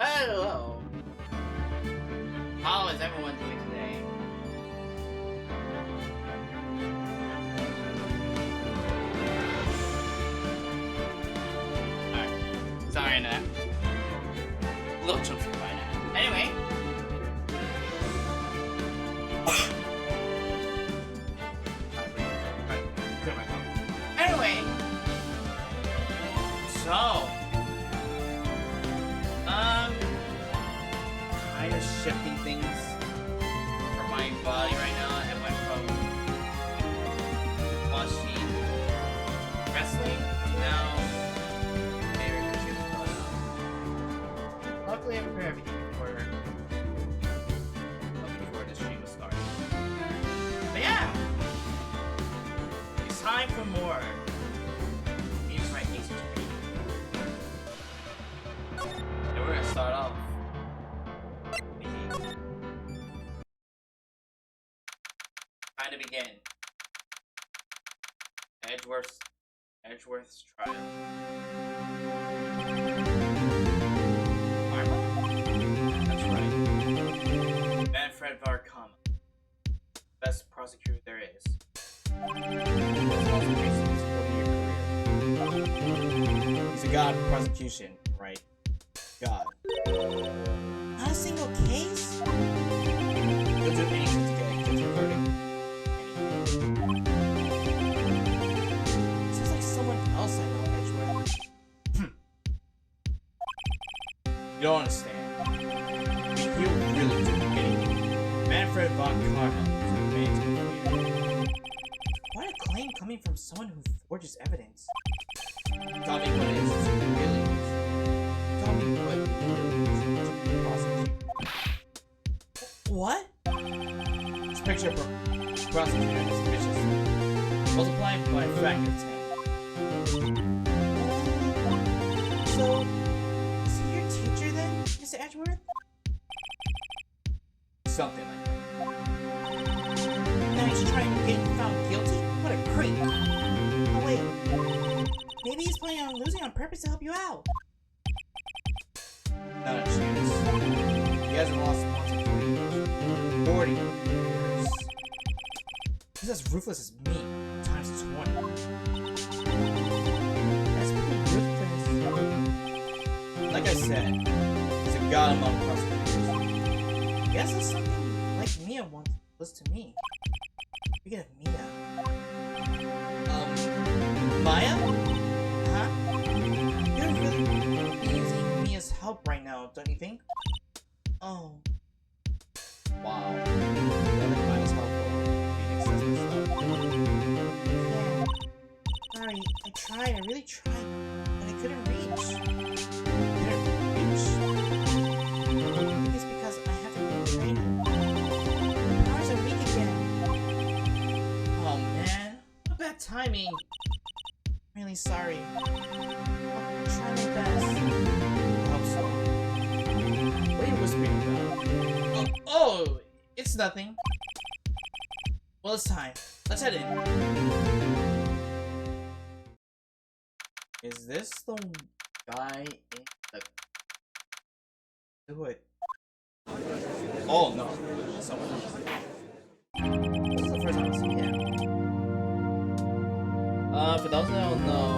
Hello! How is everyone doing today? Alright. Sorry, that. A little jumpy by now. Anyway. Anyway. So. Kind of shifting things for my body right now. I went from watching wrestling to now favorite pictures. Luckily, I prepared everything before the stream was started. But yeah, it's time for more. Use my ace trade. And we're gonna start off. Time to begin. Edgeworth's trial. Armor? That's right. Manfred Varkama. Best prosecutor there is. He's a god of prosecution, right? God. Not a single case? He'll do anything to get a guilty verdict. Sounds like someone else I know, Edgeworth. You don't understand. He'll really do anything. Manfred von Karma is a man to clear. What a claim coming from someone who forges evidence. Tell me what it is to really use. Tell me what it is to prosecute. What? This picture of prosecutor is vicious. Multiplied by a factor of 10. So, is he your teacher then, Mr. Edgeworth? Something like that. Now he's trying to get found guilty? What a creep! Oh wait, maybe he's planning on losing on purpose to help you out. Not a chance. He hasn't lost once in 40 years. He's as ruthless as me, times 20. That's pretty ruthless. Like I said, he's a god among prosecutors. Guess it's something like Mia once was to me. Speaking of Mia. Maya? Huh? You're really using Mia's help right now, don't you think? Oh. Wow. Really Maya's helpful. Being excessively slow. Yeah. Sorry, I tried, I really tried, but I couldn't reach. I think it's because I haven't been training. My powers are weak again. Oh man. What bad timing. Really sorry. I'll try my best. I'm sorry. What are you whispering about? Oh, it's nothing. Well, it's time. Let's head in. Is this the guy in the... Do it. Oh no, someone else. This is the first time I see him. For those that don't know,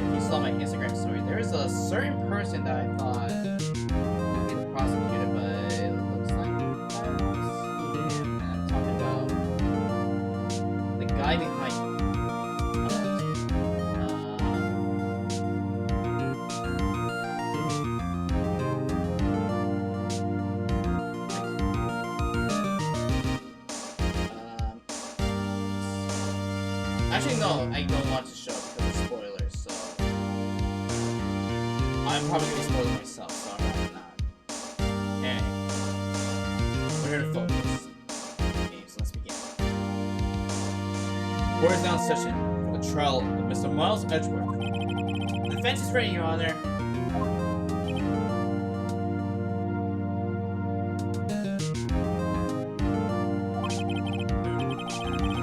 if you saw my Instagram story, there is a certain person that I thought get prosecuted, but it looks like I don't see him. And I'm talking about the guy behind. Actually, no, I don't watch the show because of spoilers, so I'm probably gonna be spoiling myself, so I'm rather not. Anyway, we're here to focus. Okay, so let's begin. Court is now in session for the trial of Mr. Miles Edgeworth. The defense is ready, Your Honor.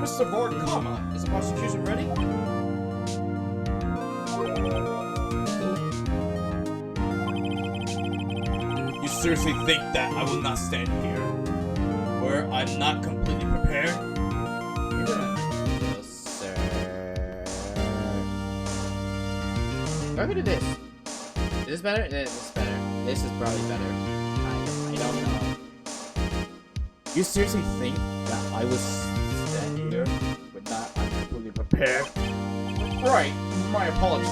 Mr. Varkama, is the prosecution ready? seriously think that I will not stand here? Where I'm not completely prepared? You're gonna closer. Or who did this? Is this better? This is better. This is probably better. I don't know. You seriously think that I will stand here with not I'm completely prepared? Right. My apologies.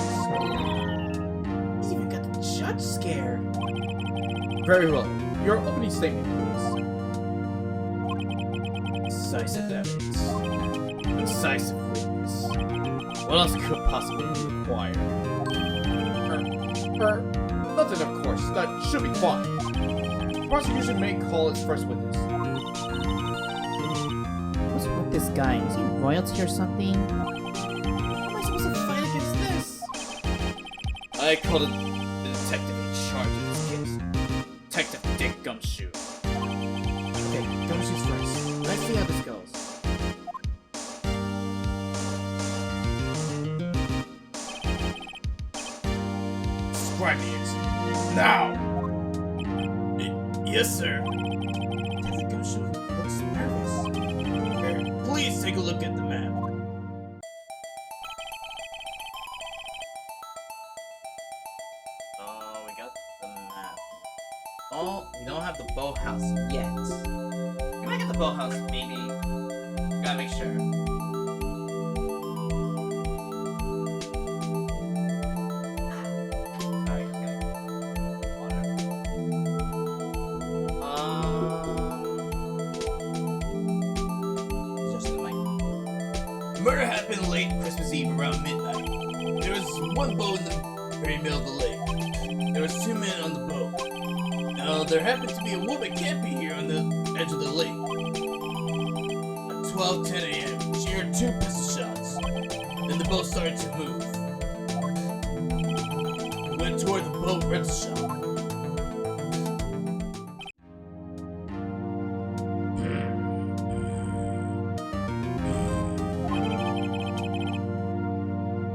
He's even got the judge scared. Very well. Your opening statement, please. Decisive evidence. Decisive witness. What else could possibly be required? Nothing, of course. That should be fine. Prosecution may call its first witness. What's with this guy? Is he royalty or something? How am I supposed to fight against this? I called it the detective in charge of this case. Detective Dick Gumshoe. Okay, Gumshoe's first. Let's see how this goes. Describe the incident. Now! Yes, sir. Detective Gumshoe looks nervous. Please take a look at the map. We got the map. Oh, we don't have the boathouse yet. We might get the boathouse, maybe. Gotta make sure. Sorry, okay. Water. Just the mic. Murder happened late Christmas Eve around midnight. There was one boat in the very middle of the lake. There was 2 men on the boat. Now, there happened to be a woman camping here on the edge of the lake. At 12:10 a.m., she heard 2 pistol shots. Then the boat started to move. It went toward the boat rental shop.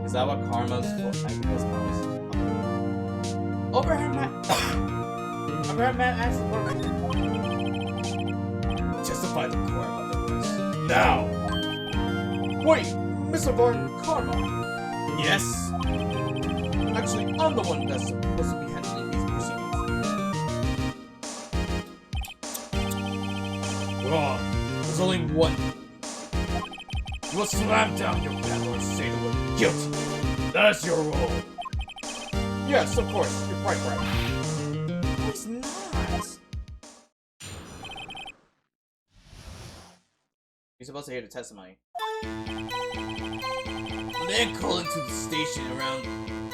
Is that what karma's for? I think that's karma's. Overhead Matt. Overhead Matt asked the court record. Testify the court about the arrest. Now! Wait, Mr. Von Karma. Yes? Actually, I'm the one that's supposed to be handling these proceedings. Wrong. There's only one. You will slam down your gavel and say the word guilty. That is your role. Yes, of course. You're quite right. No, he's not. You're supposed to hear the testimony. A man called into the station around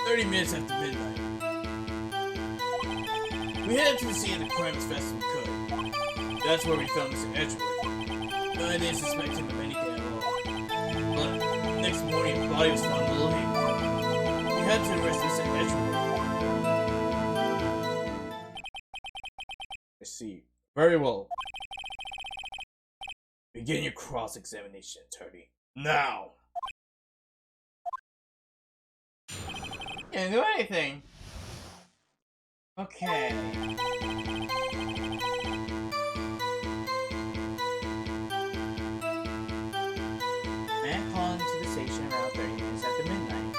30 minutes after midnight. We headed to the scene of the crime as fast as we could. That's where we found Mr. Edgeworth. No, I didn't suspect him of anything at all. But the next morning, a body was found in the lake. We had to arrest Mr. Edgeworth. I see. Very well. Begin your cross-examination, attorney. Now! Can't do anything. Okay. Man called into the station around 30 minutes after midnight.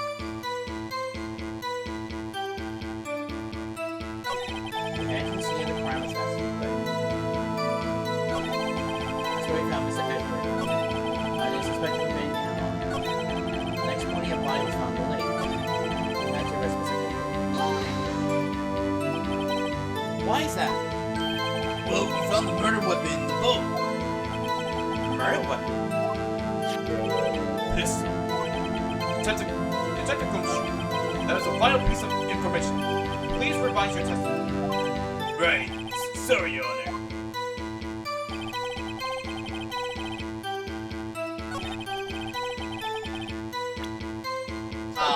And the scene of the crime was fast and quick. That's where we found Mr. Edward. I didn't suspect him of anything at all. The next morning, a body was found in the lake. We had to arrest Mr. Edward. Why is that? Well, we found the murder weapon in the boat. Murder weapon? Pistol. Detective Gumshoe, that is a vital piece of information. Please revise your testimony. Right. Sorry, Your Honor.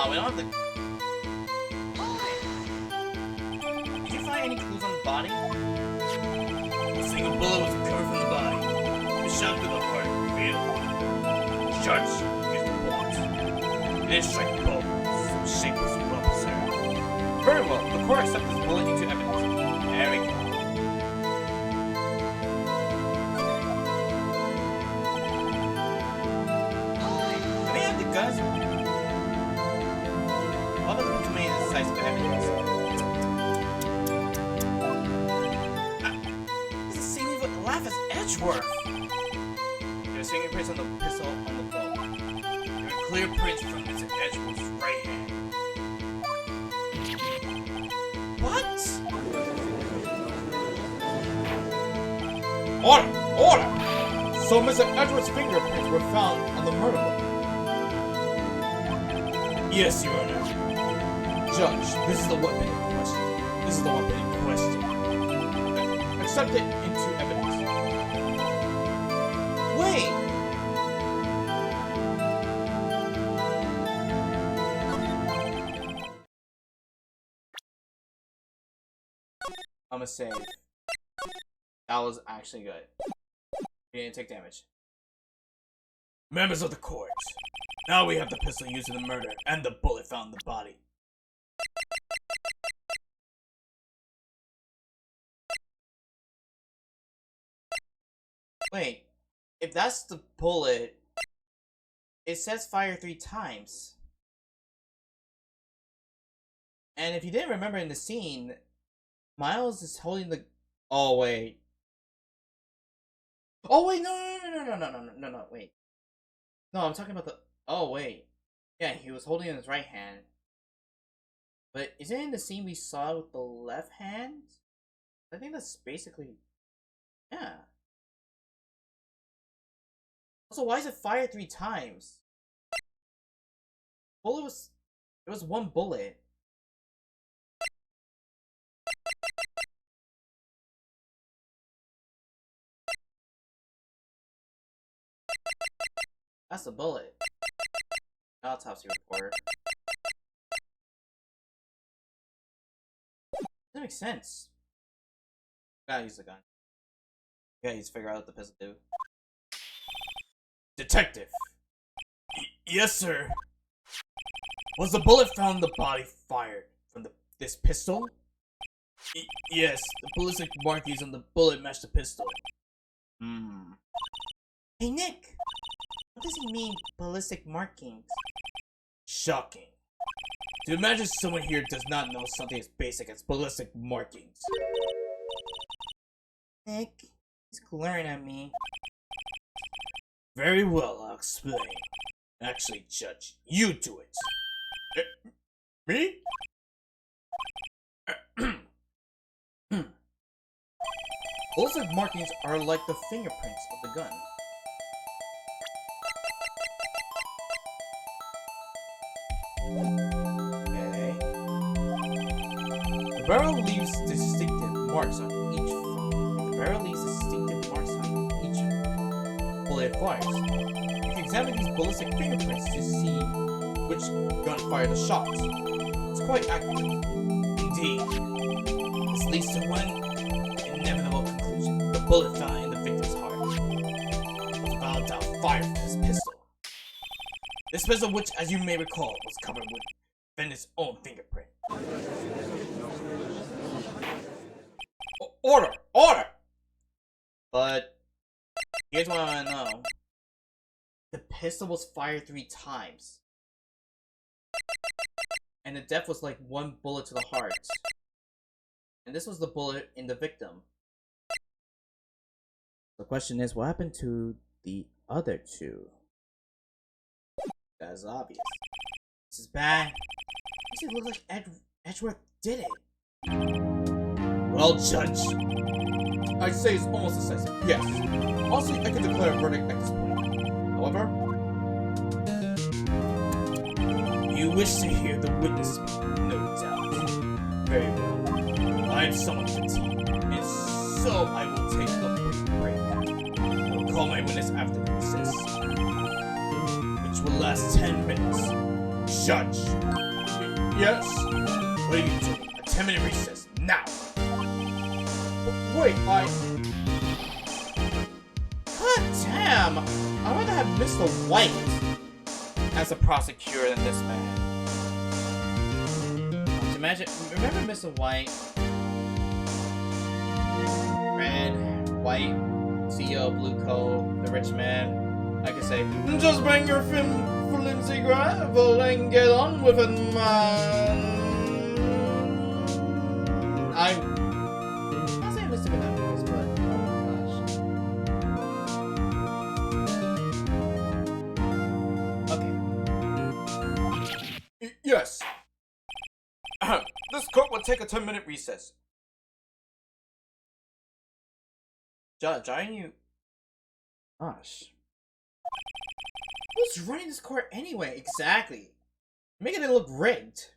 We don't have the... Did you find any clues on the body? A single bullet was recovered from the body. The shot through the heart revealed. Judge used the bullet. It didn't strike the boat, so the shape was well preserved. Very well. The court accepts this bullet into evidence. There we go. Trial of Edgeworth. There's fingerprints on the pistol on the bow. There are clear prints from Mr. Edgeworth's right hand. What? Order! Order! So Mr. Edgeworth's fingerprints were found on the murder weapon. Yes, Your Honor. Judge, this is the weapon in question. This is the weapon in question. Accept it into evidence. Wait. I'm gonna save. That was actually good. He didn't take damage. Members of the court, now we have the pistol used in the murder and the bullet found in the body. Wait, if that's the bullet, it says fire 3 times. And if you didn't remember in the scene, Miles is holding the. Oh wait. Oh wait, no, wait. No, I'm talking about the. Oh wait. Yeah, he was holding it in his right hand. But isn't it in the scene we saw with the left hand? I think that's basically. Yeah. Also, why is it fire 3 times? Bullet was. It was one bullet. That's a bullet. Autopsy report. That makes sense. Gotta use the gun. Gotta use figure out what the pistol do. Detective! Yes, sir. Was the bullet found in the body fired from this pistol? Yes, the ballistic markings on the bullet match the pistol. Hey, Nick. What does he mean, ballistic markings? Shocking. To imagine someone here does not know something as basic as ballistic markings. Nick, he's glaring at me. Very well, I'll explain. Actually, Judge, you do it. Me? Ballistic markings are like the fingerprints of the gun. Okay. The barrel leaves distinctive marks on each. The barrel leaves distinctive marks on each bullet it fires. You can examine these ballistic fingerprints to see which gun fired the shot. It's quite accurate. Indeed. This leads to one inevitable conclusion. The bullet found in the victim's heart was volatile fire from this pistol. This pistol, which, as you may recall, was covered with Bennett's own fingerprint. Order! Order! But here's what I want to know. The pistol was fired 3 times. And the death was like one bullet to the heart. And this was the bullet in the victim. The question is, what happened to the other 2? That's obvious. This is bad. This looks like Edgeworth did it. Well, Judge, I'd say it's almost decisive, yes. Honestly, I could declare a verdict at this point. However, you wish to hear the witness, no doubt. Very well. I am somewhat fatigued, and so I will take a brief break. I will call my witness after the recess, which will last 10 minutes. Judge! yes. What are you doing? A 10-minute recess, now! Wait, God damn! I'd rather have Mr. White as a prosecutor than this man. Imagine, remember Mr. White? Red, White, CEO of Blue Code, the rich man. I could say, just bring your flimsy gravel and get on with it, man. I'm not saying Mr. Good that voice, but oh my gosh. take a 10-minute recess. Judge, aren't you? Gosh. Who's running this court anyway? Exactly. Making it look rigged.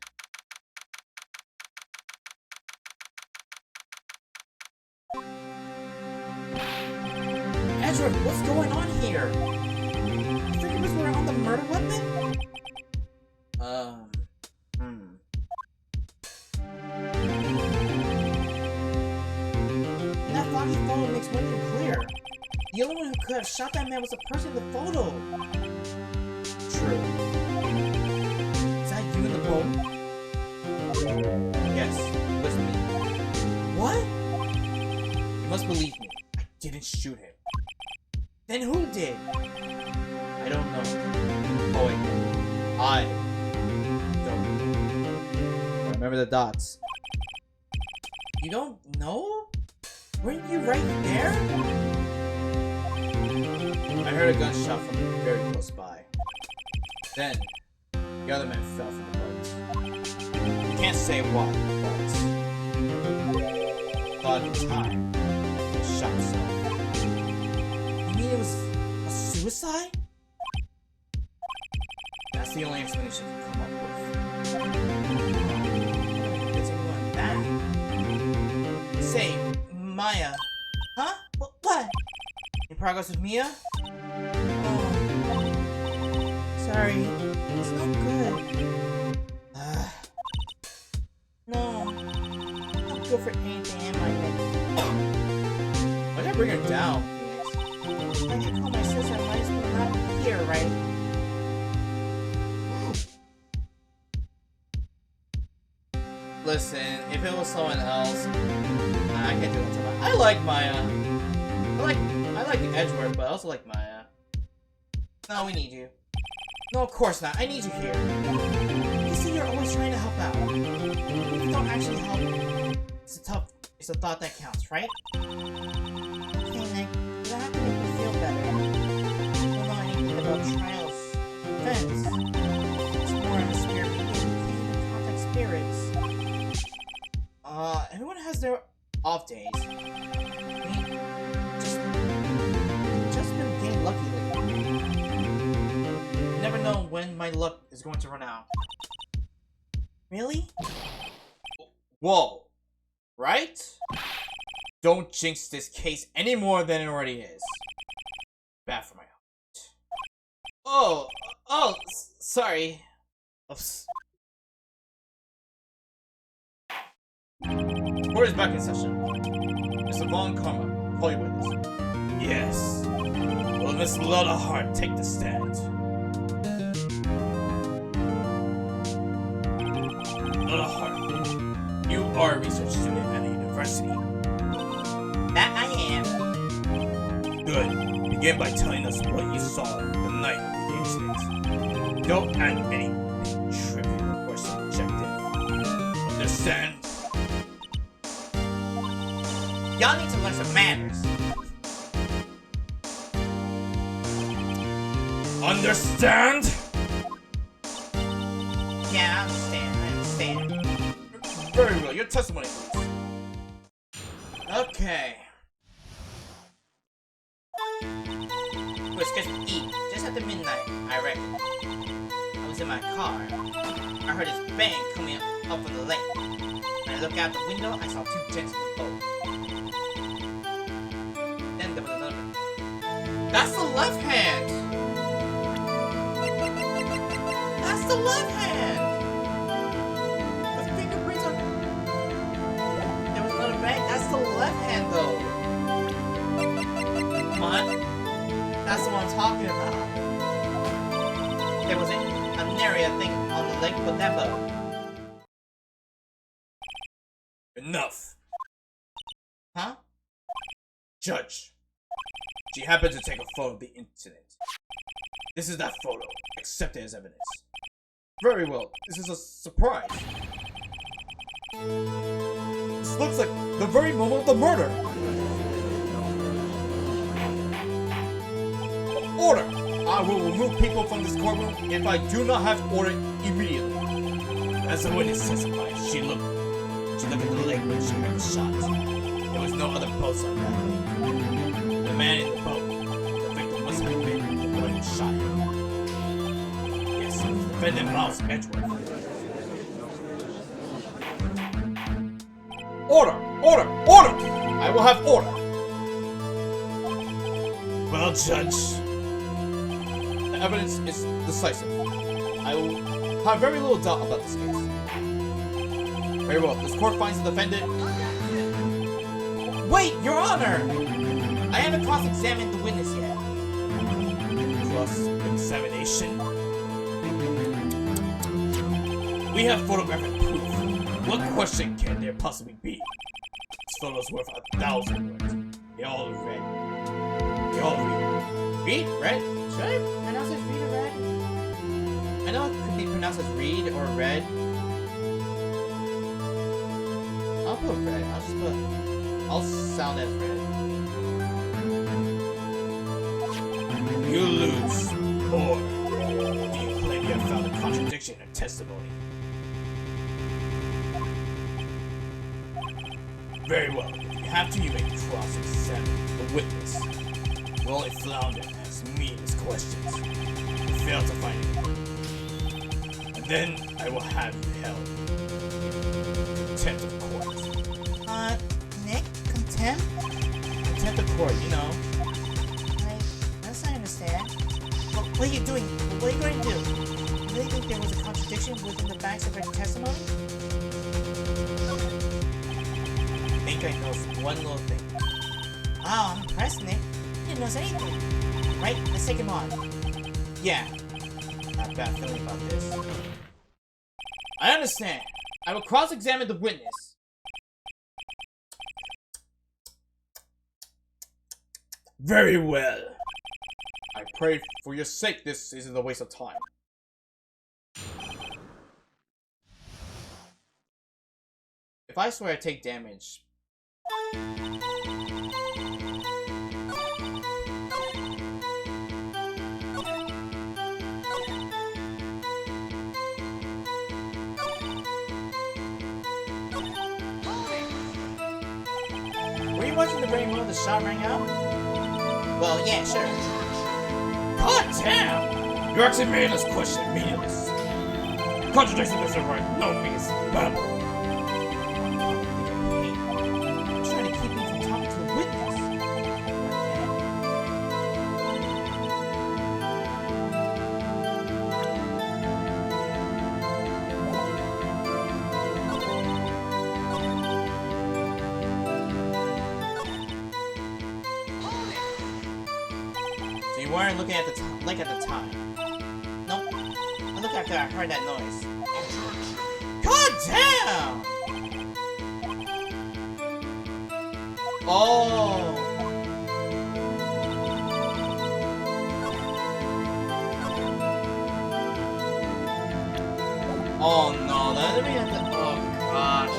Edgeworth, what's going on here? The freakers were on the murder weapon? That foggy photo makes one thing clear. The only one who could have shot that man was the person in the photo. True. Is that you in the boat? Yes, it was me. What? You must believe me. I didn't shoot him. Then who did? I don't know. Oh wait. I don't know. Remember the dots. You don't know? Weren't you right there? I heard a gunshot from very close by. Then, the other man fell from the boat. I can't say why, but thought at the time, he shot himself. You mean it was a suicide? That's the only explanation I can come up with. It's anyone that? Say, Maya. Huh? What? In progress with Mia? Oh. Sorry. It's not good. No. Not good for anything, am I? Why did I bring her down, Phoenix? I can call my sister, I might as well not be here, right? Listen, if it was someone else, I can't do that to Maya. I like Maya. I like the Edgeworth, but I also like Maya. No, we need you. No, of course not. I need you here. You see, you're always trying to help out. If you don't actually help, it's a thought that counts, right? Okay, Nick. You don't have to make me feel better. I don't know anything about trials. Events. It's more of a spirit being in contact spirits. Everyone has their off days. I mean, just been getting lucky lately. You never know when my luck is going to run out. Really? Whoa. Right? Don't jinx this case any more than it already is. Bad for my heart. Sorry. Oops. Court is back in session. Mr. Von Karma, call your witness. Yes. Will Miss Lotta Hart take the stand? Lotta Hart, you are a research student at a university. That I am. Good. Begin by telling us what you saw the night of the incident. Don't add anything trivial or subjective. Understand? Y'all need to learn some manners. Understand? Yeah, I understand. Very well, your testimony, please. Okay. We're scheduled to eat just after midnight, I reckon. I was in my car. I heard this bang coming up from the lake. When I looked out the window, I saw two gents in the boat. Then there was another. That's the left hand! That's the left hand! The fingerprints on... There was another bang. That's the left hand, though. What? That's the one I'm talking about. There was a area thing on the lake with that boat. Enough! Huh? Judge, she happened to take a photo of the incident. This is that photo. Accept it as evidence. Very well. This is a surprise. This looks like the very moment of the murder. Order! I will remove people from this courtroom if I do not have order immediately. As the witness testified, she looked She looked at the lake when she heard the shot. There was no other boats on that lake. The man in the boat, the victim must have been the boy who shot him. Yes, it was defendant Miles Edgeworth. Order! Order! Order! I will have order! Well, Judge, The evidence is decisive. I will have very little doubt about this case. Very well. This court finds the defendant. Wait, Your Honor! I haven't cross-examined the witness yet. cross-examination. We have photographic proof. What question can there possibly be? This photo's worth 1,000 words. They all read. They all read. Read? Red? Should I pronounce it read or red? I know it could be pronounced as read or red. I'll put red. I'll sound as red. You lose. Or do you claim you have found a contradiction in testimony? Very well. If you have to, you may cross-examine the witness. You only flounder and ask meaningless questions. You fail to find anything. And then I will have you held in contempt of court. Nick? Contempt? Contempt of court, you know. Yes, I understand. What are you doing? What are you going to do? Do you think there was a contradiction within the facts of her testimony? I think I know one little thing. Oh, I'm impressed, Nick. You didn't know anything. Right? Let's take him on. Yeah. Not bad feeling about this. I understand. I will cross-examine the witness. Very well. I pray for your sake this isn't a waste of time. If I swear I take damage... Were you watching the very moment the shot rang out? Well, yeah, sure. God damn! You actually made us question meaningless. Contradiction is a right, no means babble. Trying to keep me from talking to a witness. So you weren't looking at the lake at the time? Nope. I looked after I heard that noise. God damn! Oh! Oh no, that didn't have to. Oh gosh.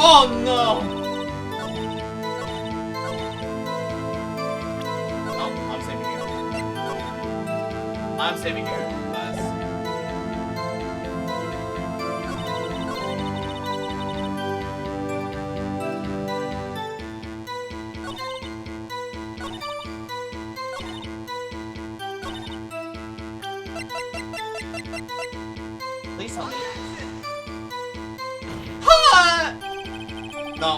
Oh no! Oh, I'm saving here. I'm saving here. Please help me. Ha! No.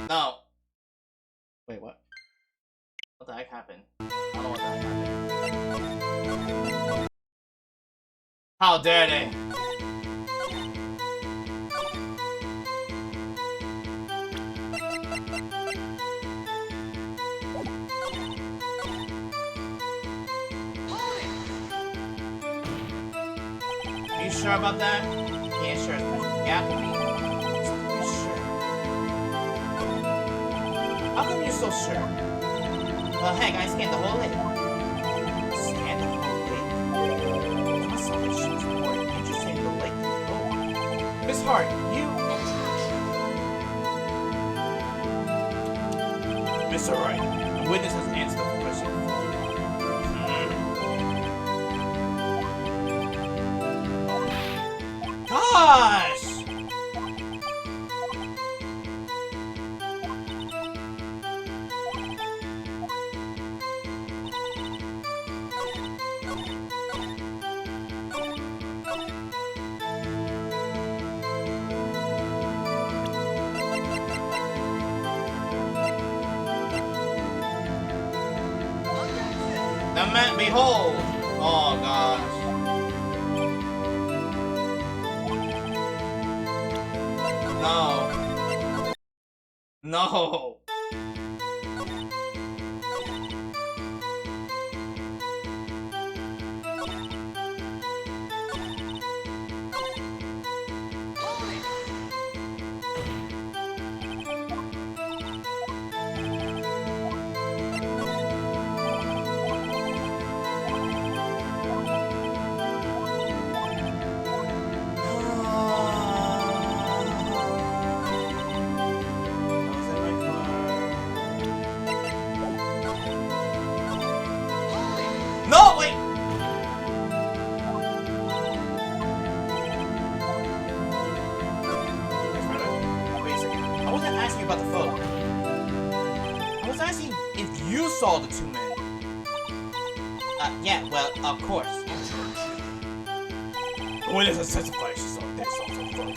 No. Wait, what? What the heck happened? I don't know what the heck happened. How dare they? Are you sure about that? Yeah, sure. Yeah, for me. You sure? How come you're so sure? Well, heck, I scanned the whole lake. Scan the whole lake? It must sound like she was more interested in the lake than the boat. Miss Hart, you... Mr. Wright, The witness has answered the question. Gosh! The man, behold! Oh gosh. No. No. No, wait! Wait a second. I wasn't asking about the photo. I was asking if you saw the two men. Yeah, well, of course. When does a specify she saw this also from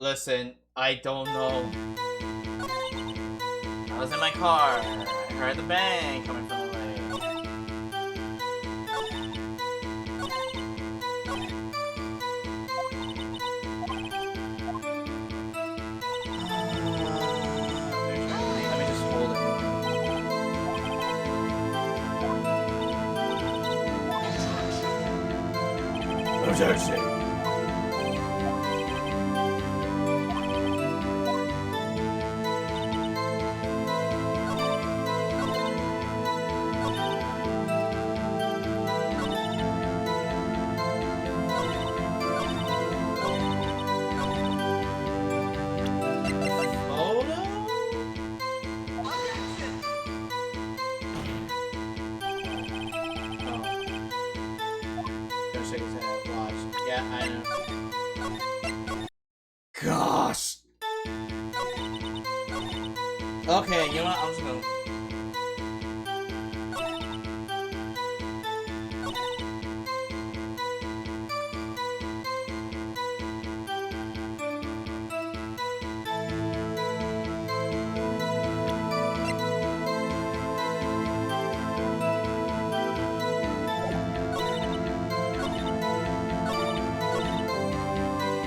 Listen, I don't know. I was in my car. I heard the bang coming from the lake. Let me just hold it. objection. Yeah, I know. Gosh. Okay, you know what? I'm just gonna.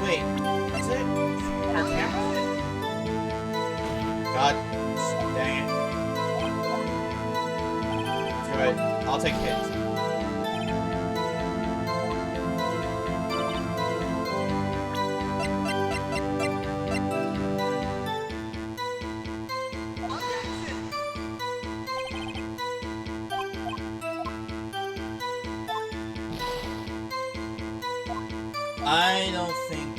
Wait, is it our camera? God dang it. Screw it. I'll take hits. I don't think.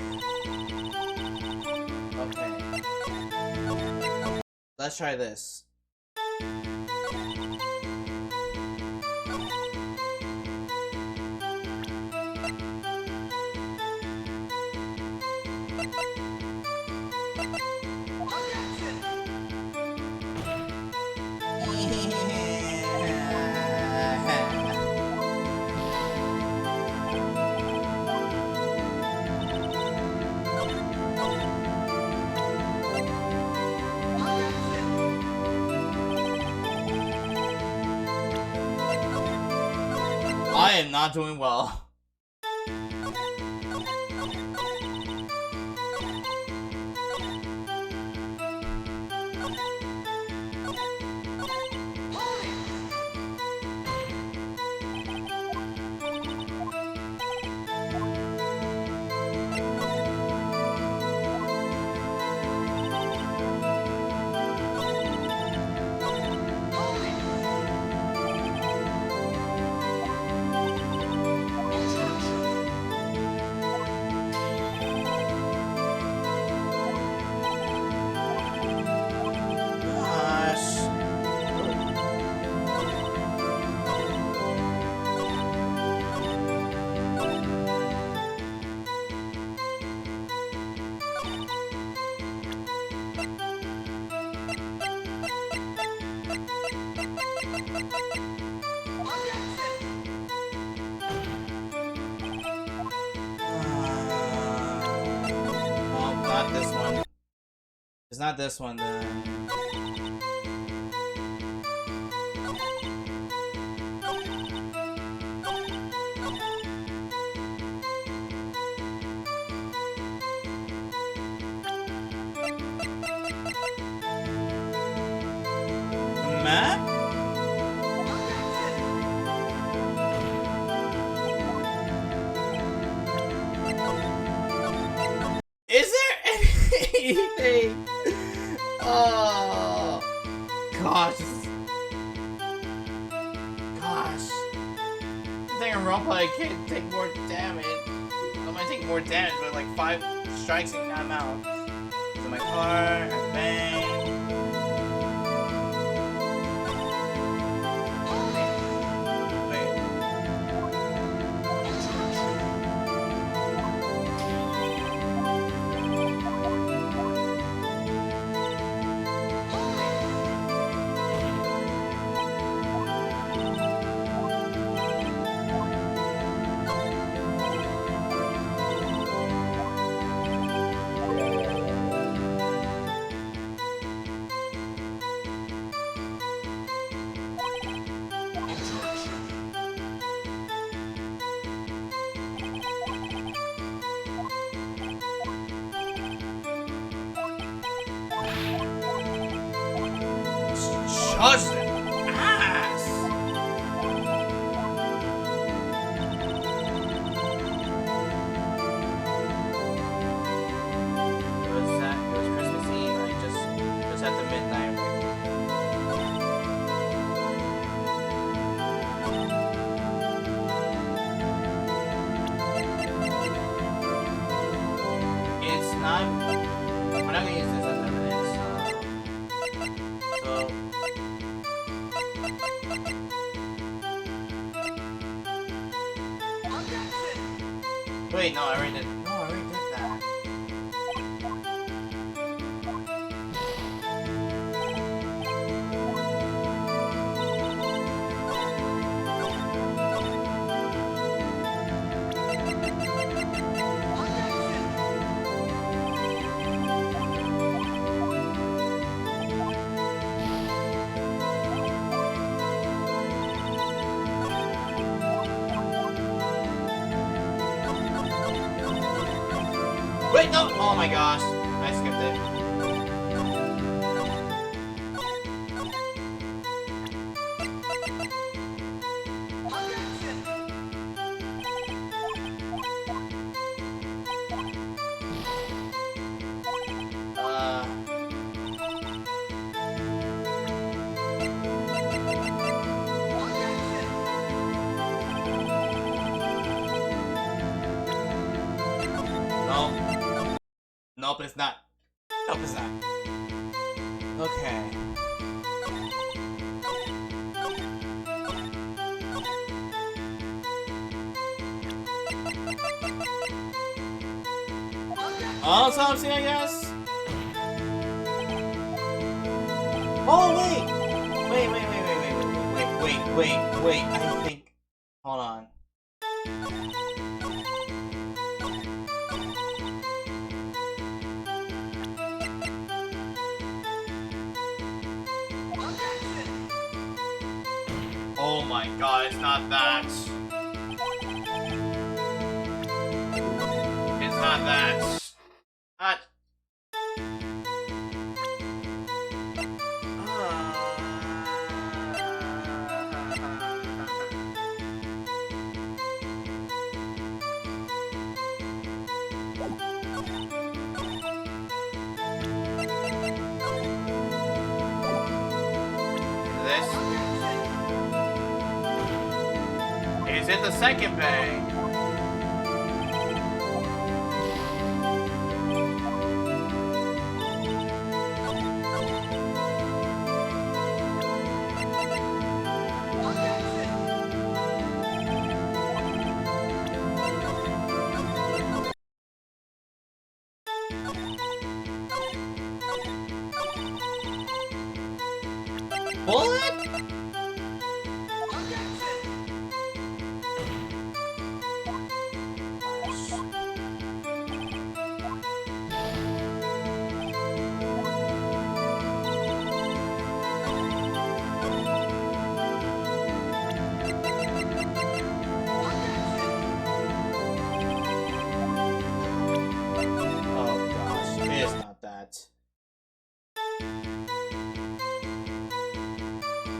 Okay. Let's try this. I am not doing well. this one. If it's not this one, then... Map? Is there anything? Oh, gosh. Gosh. I think Rumpa can take more damage. I might take more damage, but like 5 strikes and I'm out. So my car, I bang. Charge them! Ass! Was that? It was Christmas Eve. I just at the midnight. It's not. We're not gonna use this as evidence. So. Wait, no, I already did. No, I already did that. Wait, no! Oh my gosh. I skipped it. No. Nope, it's not. Nope, it's not. Okay. Oh, something, I guess. Oh, wait. Wait. I think. Hold on. Oh my god, it's not that. It's not that. Not. Is it the second bang? Bullet?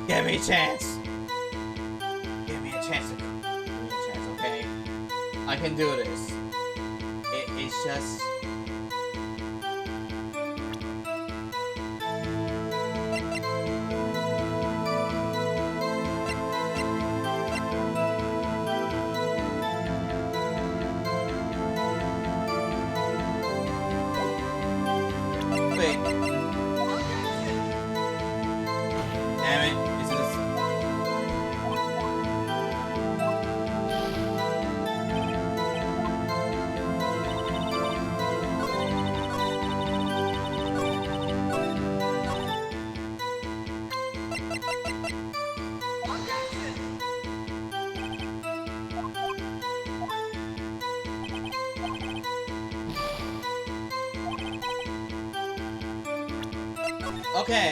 Give me a chance. Give me a chance. Give me a chance, okay? I can do this. It's just... Wait. Damn it. Is this... Okay.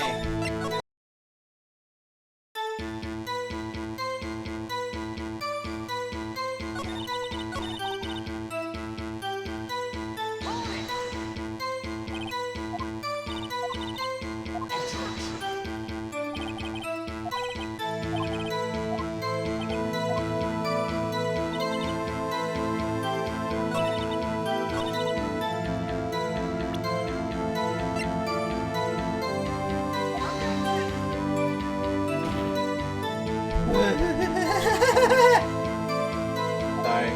Sorry.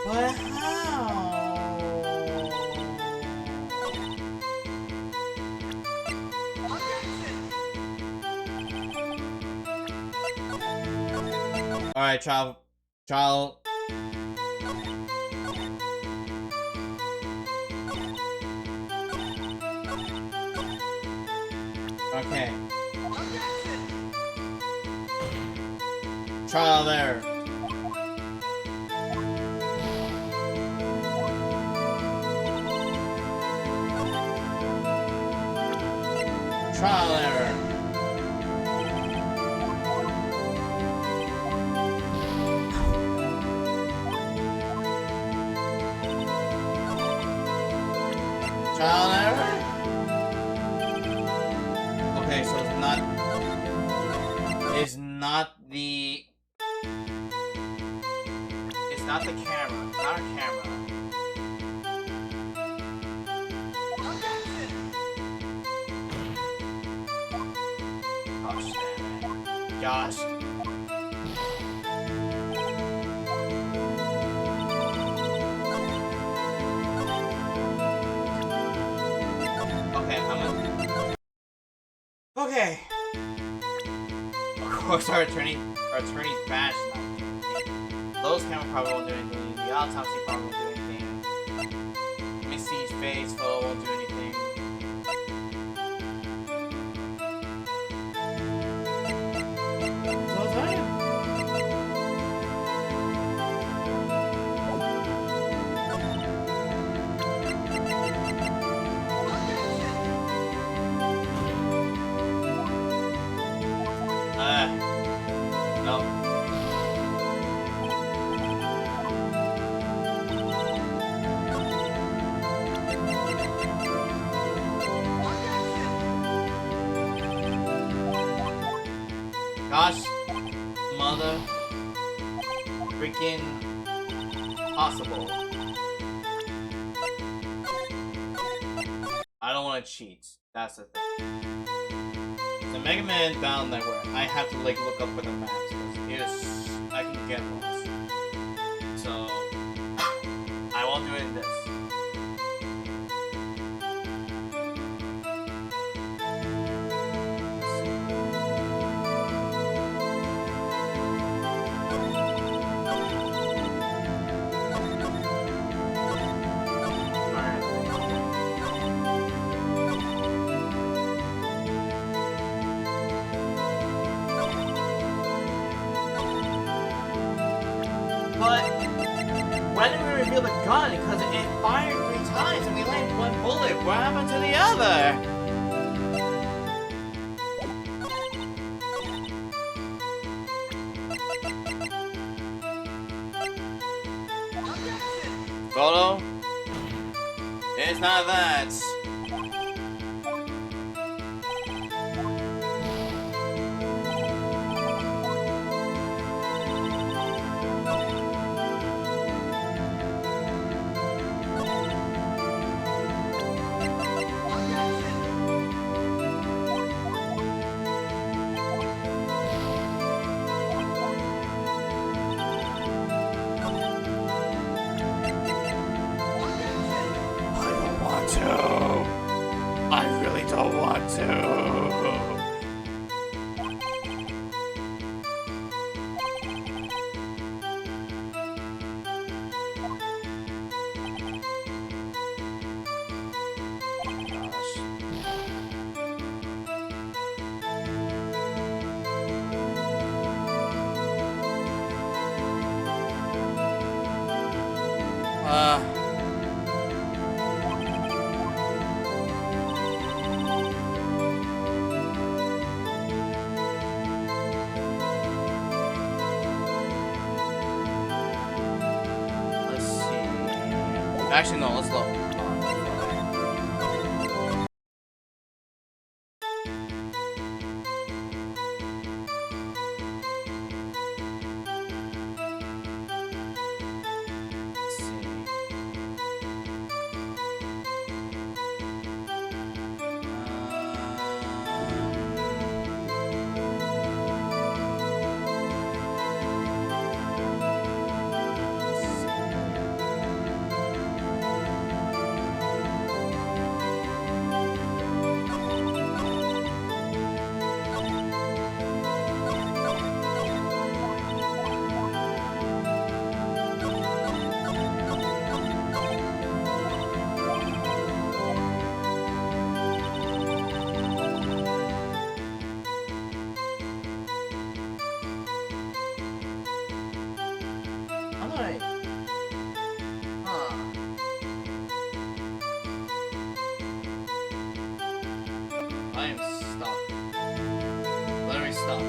But how? Alright, child. Okay. Trial there. Trial error. Trial error? Okay, so it's not the camera, not our camera. Gosh damn it. Gosh. Okay, okay. Of course, our attorney's badge is not doing anything. Those camera probably won't do anything. The autopsy probably won't do anything. Missy's face photo won't do anything. So is no. Gosh, mother, freaking possible. I don't want to cheat. That's the thing. The Mega Man Battle Network, I have to like look up for the maps because I can get lost. So I won't do it in this. But when did we reveal the gun? Because it fired 3 times and we landed 1 bullet. What happened to the other? Toto? It's not that. I really don't want to. Let's see. Actually, no. Let's look. Let's see. I'm alright. Huh. I am stuck. Literally stuck.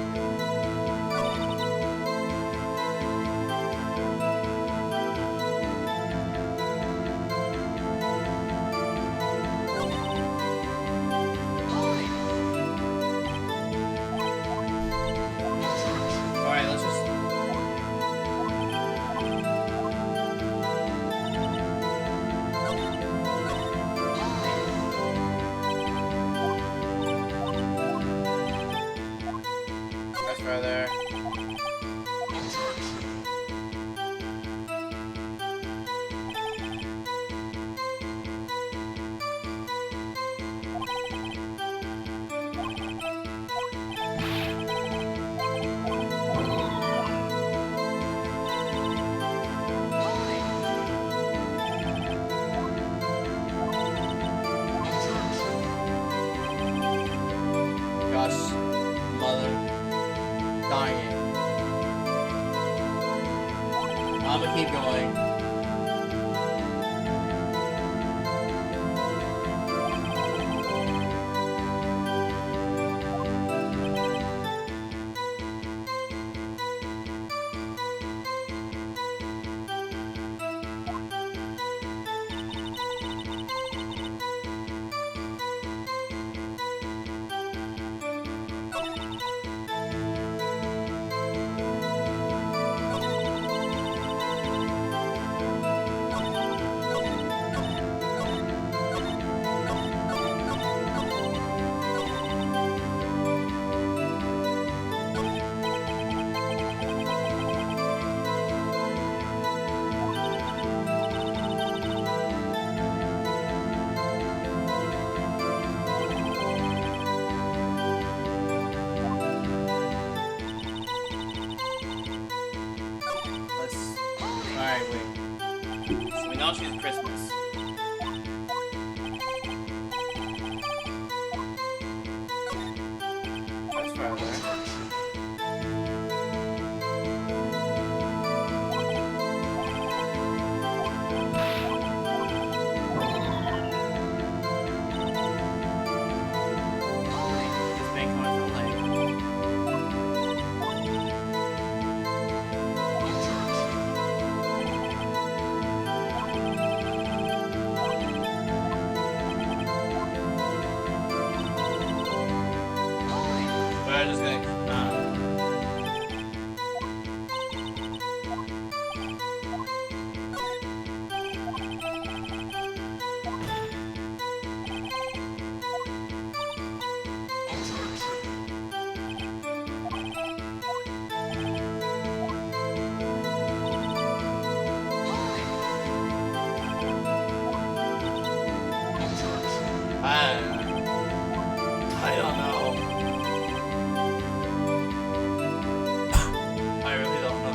Alright, let's just. Press further. Gosh, mother, dying. I'ma keep going. Alright, wait. So we know she's Christmas. That's further. This bank coming from lake. judge is gonna. I don't know. I really don't know.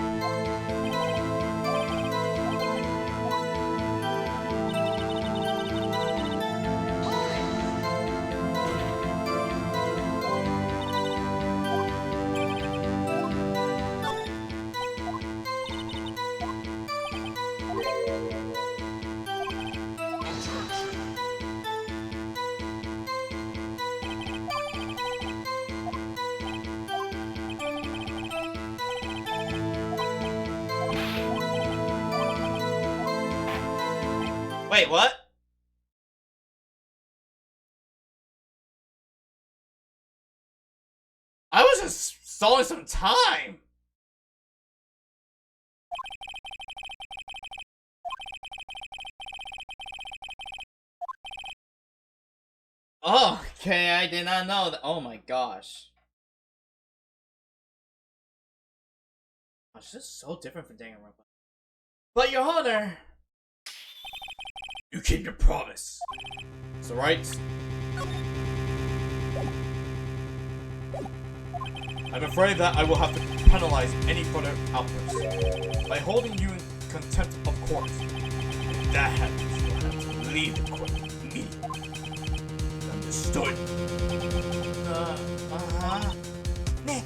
Wait, what? I was just stalling some time. Oh, okay, I did not know that. Oh my gosh. It's just so different from Danganronpa. But Your Honor, you keep your promise. It's alright. I'm afraid that I will have to penalize any further outbursts by holding you in contempt of court. If that happens, you'll have to leave the court immediately. Understood? Nick,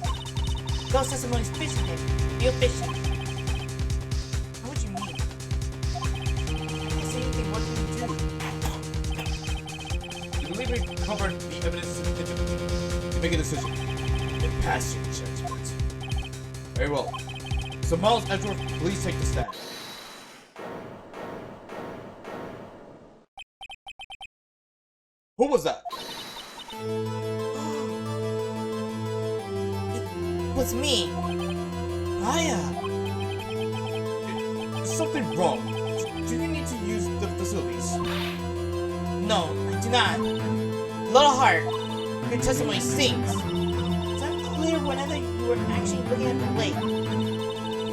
Ghost Testimony's fishing him. You're fishing. What would you mean? Is anything what do you do? You believe we covered the evidence sufficiently to make a decision and pass your judgment. Very well. So Miles Edgeworth, please take the stand. Who was that? It was me. Raya. Is something wrong? Do you need to use the facilities? No, I do not. Little Heart, your testimony stinks. It's unclear whether you were actually looking at the lake.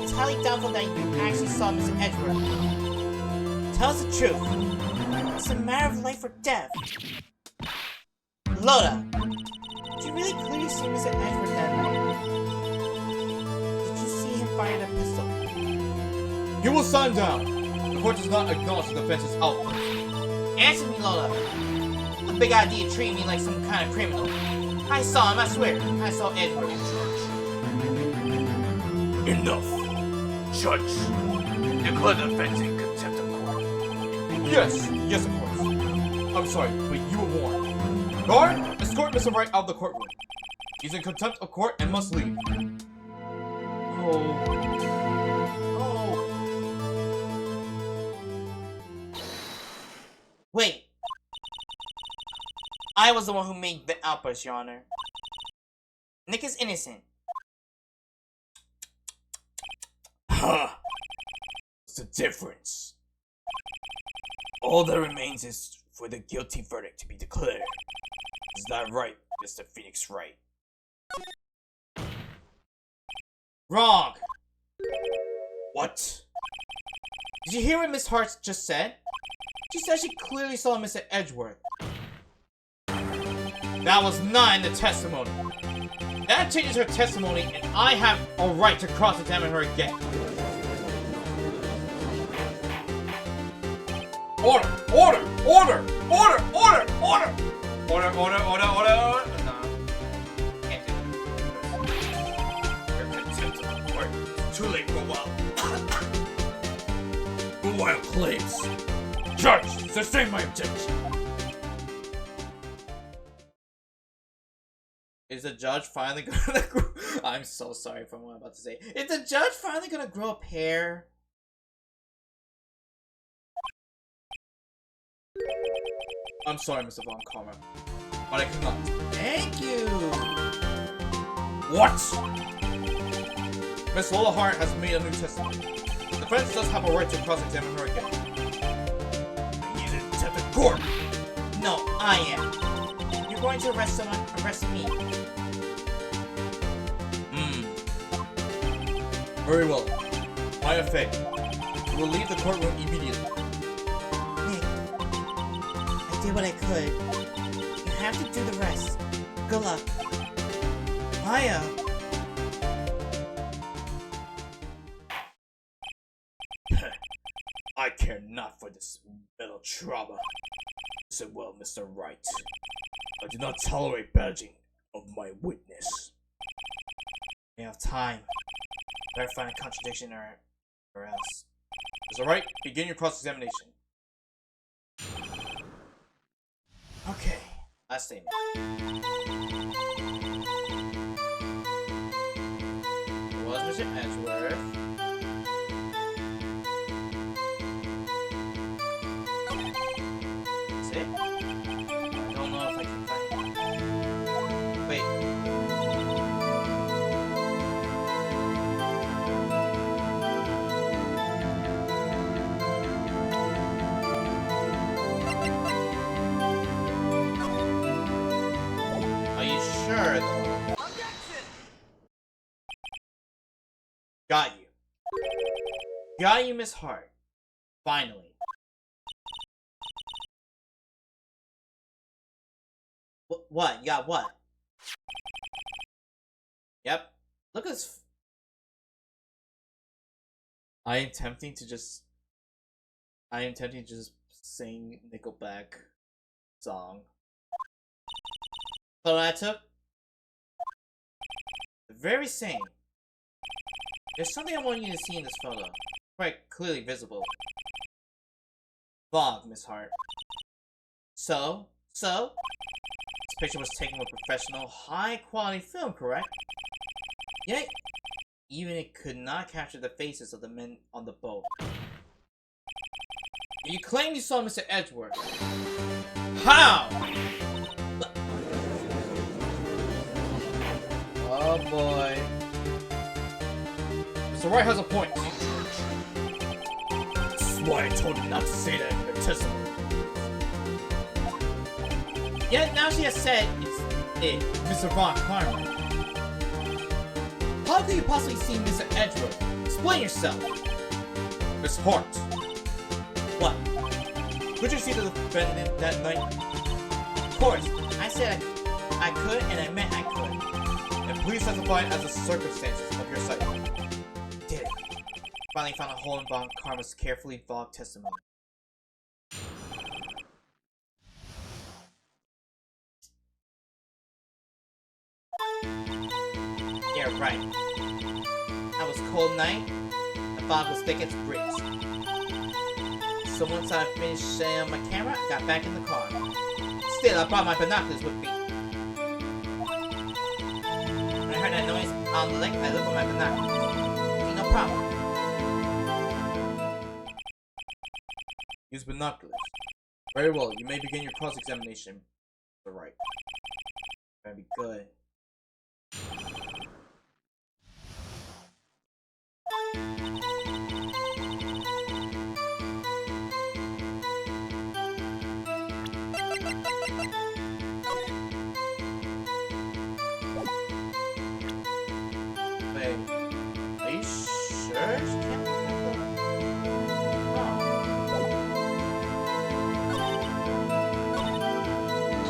It's highly doubtful that you actually saw Mr. Edgeworth. Tell us the truth. It's a matter of life or death. Loda, did you really clearly see Mr. Edgeworth that night? Did you see him fire the pistol? You will stand down. The court does not acknowledge the defense's output. Answer me, Lola. The big idea treating me like some kind of criminal. I saw him, I swear. I saw Edward. Enough. Judge, declare the defense in contempt of court. Yes, of course. I'm sorry, but you were warned. Guard, escort Mr. Wright out of the courtroom. He's in contempt of court and must leave. Oh. Wait. I was the one who made the outburst, Your Honor. Nick is innocent. Ha! What's the difference? All that remains is for the guilty verdict to be declared. Is that right, Mr. Phoenix Wright? Wrong! What? Did you hear what Miss Hart just said? She said she clearly saw Mr. Edgeworth. That was not in the testimony. That changes her testimony, and I have a right to cross-examine her again. Order! Order! Order! Order! Order! Order! Order! Order! Order! No. Can't do it. Your contempt of court is too late for a while. For wild claims. Judge, sustain my objection. Is the judge finally gonna grow? I'm so sorry for what I'm about to say. Is the judge finally gonna grow a pair? I'm sorry, Mr. Von Karma, but I cannot. Thank you! What? Miss Lola Hart has made a new testimony. The defense does have a right to cross-examine her again. He's in contempt of court. No, I am. You're going to arrest someone, arrest me. Very well. My effect. You will leave the courtroom immediately. Nick, I did what I could. You have to do the rest. Good luck. Maya. I care not for this melodrama. Said well, Mr. Wright. I do not tolerate badging of my witness. We have time. Better find a contradiction or else. Mr. Wright, begin your cross-examination. Okay, last statement. It was Mr. Edgeworth. That's it? I don't know if I can find it. Wait. Are you sure though? Got you. Got you, Miss Hart. Finally. What? You got what? Yep. Look at this. I am tempting to just sing Nickelback song. Photo I took? The very same. There's something I want you to see in this photo. Quite clearly visible. Vlog, Miss Hart. So? This picture was taken with professional, high-quality film, correct? Yet, even it could not capture the faces of the men on the boat. You claim you saw Mr. Edgeworth. How? Oh boy. Mr. Wright has a point. This is why I told you not to say that in her testimony. Yet now she has said it's Mr. Von Karma. How could you possibly see Mr. Edgeworth? Explain yourself. Miss Hart, What? could you see the defendant that night? Of course. I said I could and I meant I could. And please testify as the circumstances of your sight. Did it. Finally found a hole in Von Karma's carefully vlogged testimony. Yeah, right. That was cold night. The fog was thick as bricks. So once I finished setting up my camera, I got back in the car. Still, I brought my binoculars with me. When I heard that noise on the lake, I looked at my binoculars. Ain't no problem. Use binoculars. Very well, you may begin your cross-examination. Mr. Wright. That'd be good. Wait, are you sure she can't look at the... Oh.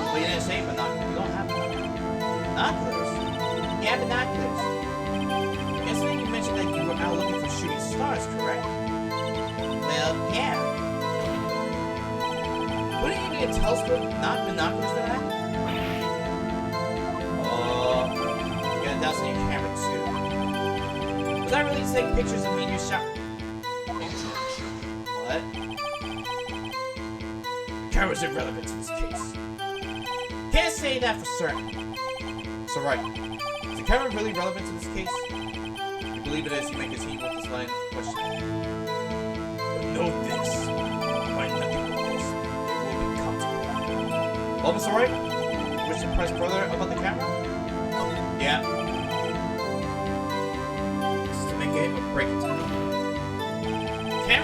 Well, you didn't say binoculars. You don't have binoculars. Yeah, binoculars. Yesterday you mentioned that you were out looking for shooting stars, correct? Well, yeah. Wouldn't you need a telescope, not binoculars for that? Oh, you gotta douse on your camera too. Was I really to take pictures of meteor shot? What? The camera's irrelevant to this case. Can't say that for certain. So right, is the camera really relevant to this case? If you believe it is, you may continue with this line of questioning. But know this, by nothing but this, there will be consequences. Well, Mr. Wright, you wish to press further about the camera? Yeah.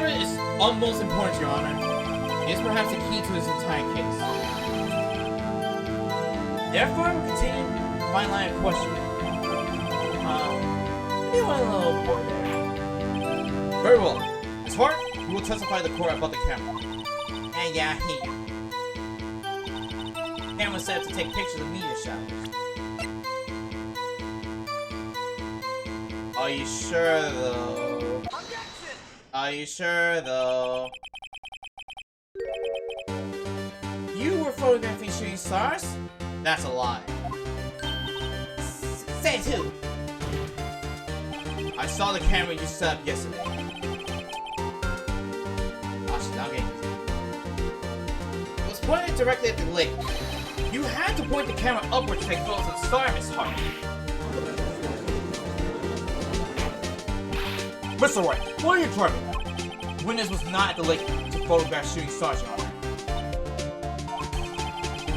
Edgeworth is almost important, Your Honor. It is perhaps the key to this entire case. Therefore, we continue my line of questioning. You went a little bored there. Very well. Miss Hart, you will testify to the court about the camera. And yeah, I hear you. Camera set up to take pictures of meteor showers. Are you sure, though? Are you sure, though? You were photographing shooting stars? That's a lie. Says who? I saw the camera you set up yesterday. Actually, now getting it was pointed directly at the lake. You had to point the camera upward to take photos of the star, Miss Hart. Mr. White, what are you driving at? Witness was not at the lake to photograph shooting stars, Your Honor.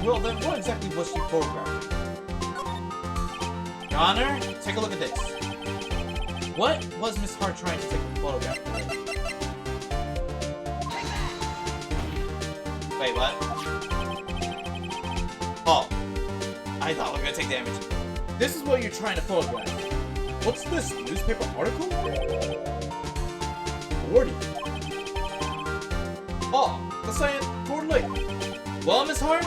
Well, then what exactly was she photographing? Your Honor, take a look at this. What was Miss Hart trying to take a photograph of? Wait, what? Oh, I thought we were gonna take damage. This is what you're trying to photograph. What's this, newspaper article? 40. Oh, the sign at Ford Lake. Well, Miss Hart?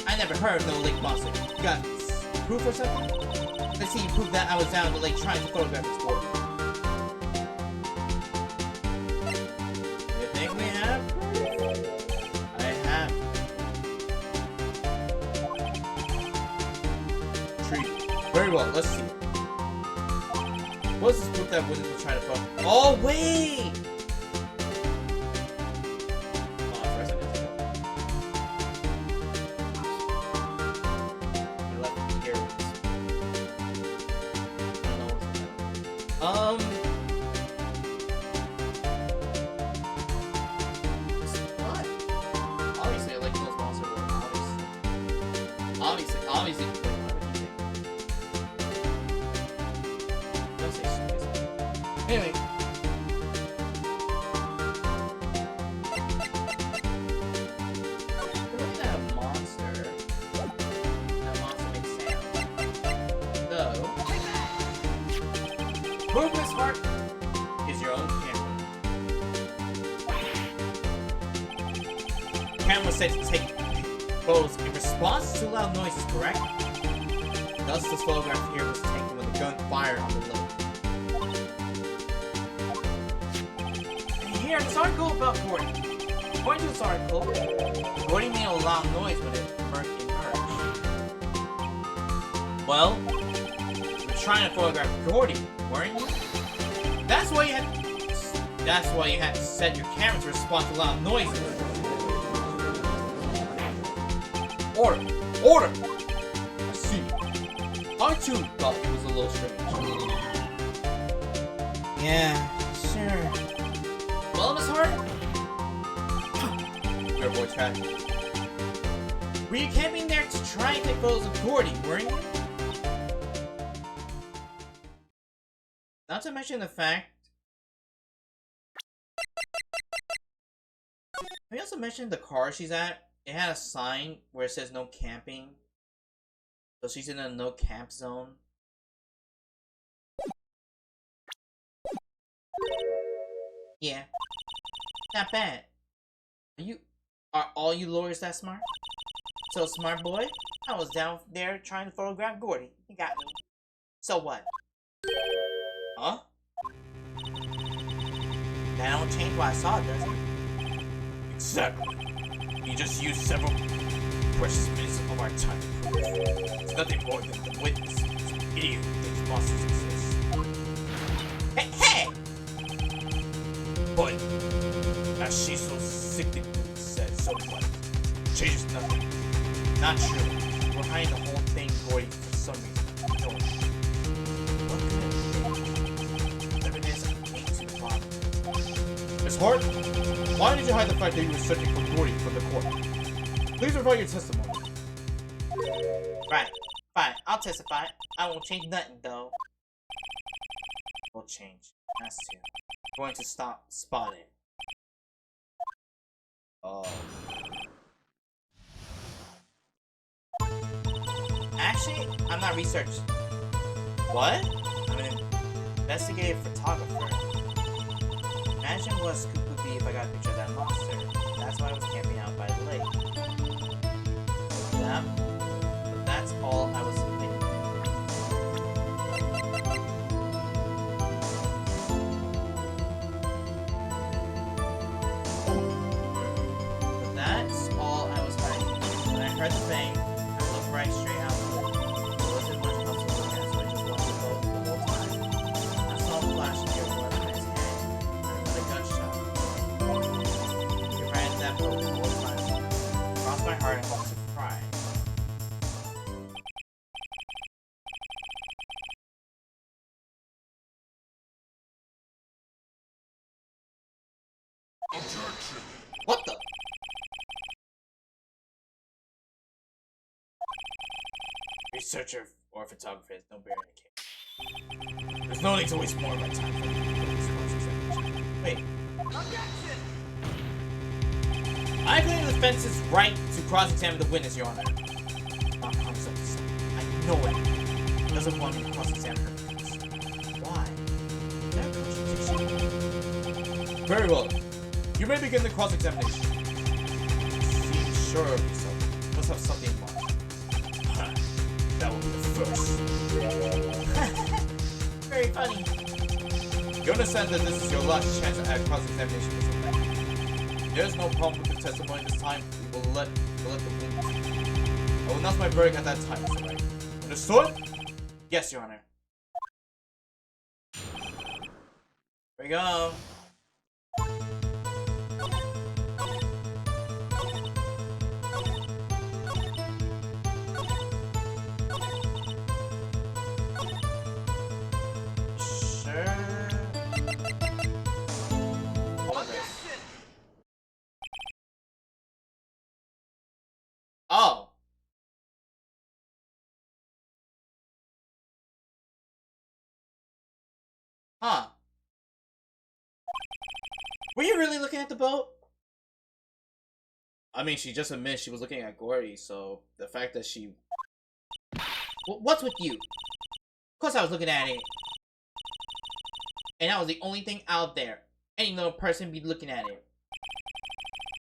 I never heard of no lake monster. You got proof or something? Let's see you prove that I was down the lake trying to photograph this board. You think we have? I have. Tree. Very well, let's see. What's this proof that Witness was trying to photograph? Oh, wait! Obviously, I like those monster world. Obviously. Don't say stupid. Anyway. Look at that monster. That monster makes sound. Though. Proof, Miss Hart, is your own camera. Camera said to take photos in response to loud noises, correct? Thus, this photograph here was taken when the gun fired on the lake. And here, this article about Gordy. According to this article, Gordy made a loud noise when it emerged. Well, you were trying to photograph Gordy, weren't you? That's why you had to set your camera to respond to loud noises. Order! Order! I see. I too thought it was a little strange. Yeah, sure. Well, Miss Hart? Your boy Chad. Were you camping there to try and take photos of Gordy, weren't you? Not to mention the fact. We also mentioned the car she's at. It had a sign where it says no camping. So she's in a no camp zone. Yeah. Not bad. Are all you lawyers that smart? So, smart boy, I was down there trying to photograph Gordy. He got me. So what? Huh? That don't change what I saw, does it? Exactly. You just used several precious minutes of our time to prove it. It's nothing more than the witness. Some idiot who thinks monsters exist. Hey, hey! But, as she so sickly said, so what? Changes nothing. Not true. We're hiding the whole thing, Gordy, for some reason. No. What could it be? Evidence of ancient father. Miss Hart, why did you hide the fact that you were searching for Gordy from the court? Please provide your testimony. Right. Fine. I'll testify. I won't change nothing, though. will change. Has to. I'm going to spot it. Oh. Actually, I'm not researched. What? I'm an investigative photographer. Imagine what Scoop would be if I got a picture of that monster. That's why I was camping out by the lake. But that's all I was thinking. But that's all I was hiding. When I heard the bang, I looked right straight out the lake. There wasn't much else to look at, so I just watched the boat the whole time. I saw a flash of your blood in his hand. I heard a gunshot. He ran that boat the whole time. Crossed my heart and hoped to cry. What the? Researcher or photographers don't bear any case. There's no need to waste more of my time for this cross-examination. Wait. Objection! I claim the defense's right to cross-examine the witness, Your Honor. I know it. He doesn't want me to cross-examine her witness. Why? Is that a contradiction? Very well. You may begin the cross-examination. Seem sure of yourself. Must have something in mind. That will be the first. Very funny. You understand that this is your last chance at cross-examination, Mr. Beck. There's no problem with the testimony this time. We'll let the witness. I will announce my verdict at that time, Mr. Beck. Understood? Yes, Your Honor. Here we go. Oh. Huh. Were you really looking at the boat? I mean, she just admitted she was looking at Gordy, so the fact that she... What's with you? Of course I was looking at it. And that was the only thing out there. Any normal person be looking at it.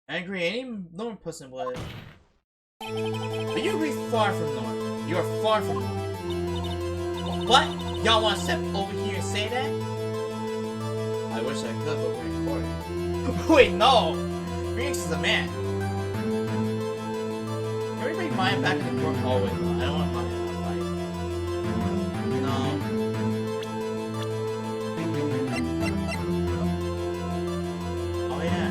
I agree, any normal person would. But you're really far from normal. You are far from normal. What? Y'all want to step over here and say that? I wish I could, but we're recording. Wait, no! Phoenix is a man. Can everybody mine back in the court? Oh, wait, no. I don't want mine in that fight. No. Oh, yeah.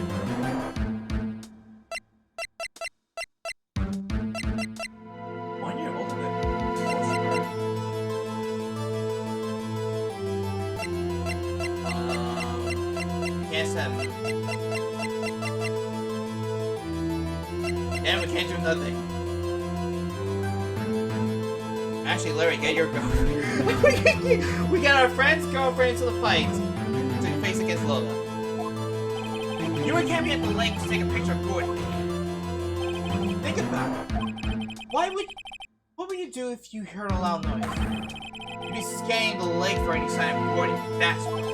And we can't do nothing. Actually, Larry, get your girlfriend. We got our friend's girlfriend into the fight. To face against Lola. You were camping at the lake to take a picture of Gordon. Think about it. What would you do if you heard a loud noise? You'd be scanning the lake for any sign of Gordon. That's what.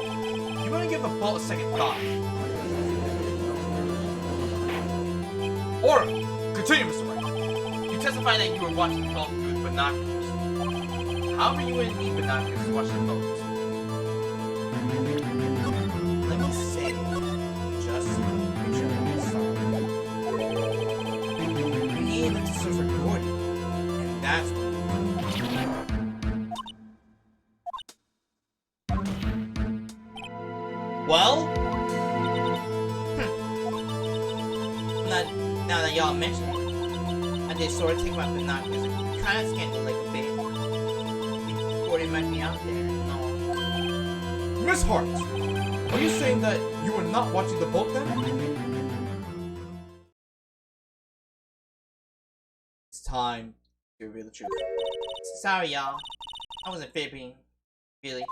You want to give the boat a second thought. Order! Continue, Mr. Wright. You testify that you were watching the boat through binoculars. How were you going to need binoculars to watch the boat? Let me say, just to make sure that I'm sorry. You needed them to search for Gordon, and that's what well? Now that y'all mention it, I did sort of take my binoculars and kind of scanned the lake a bit. Gordon might be out there, no. Miss Hart! Are you saying that you were not watching the boat then? It's time to reveal the truth. Sorry, y'all. I wasn't fibbing. Really.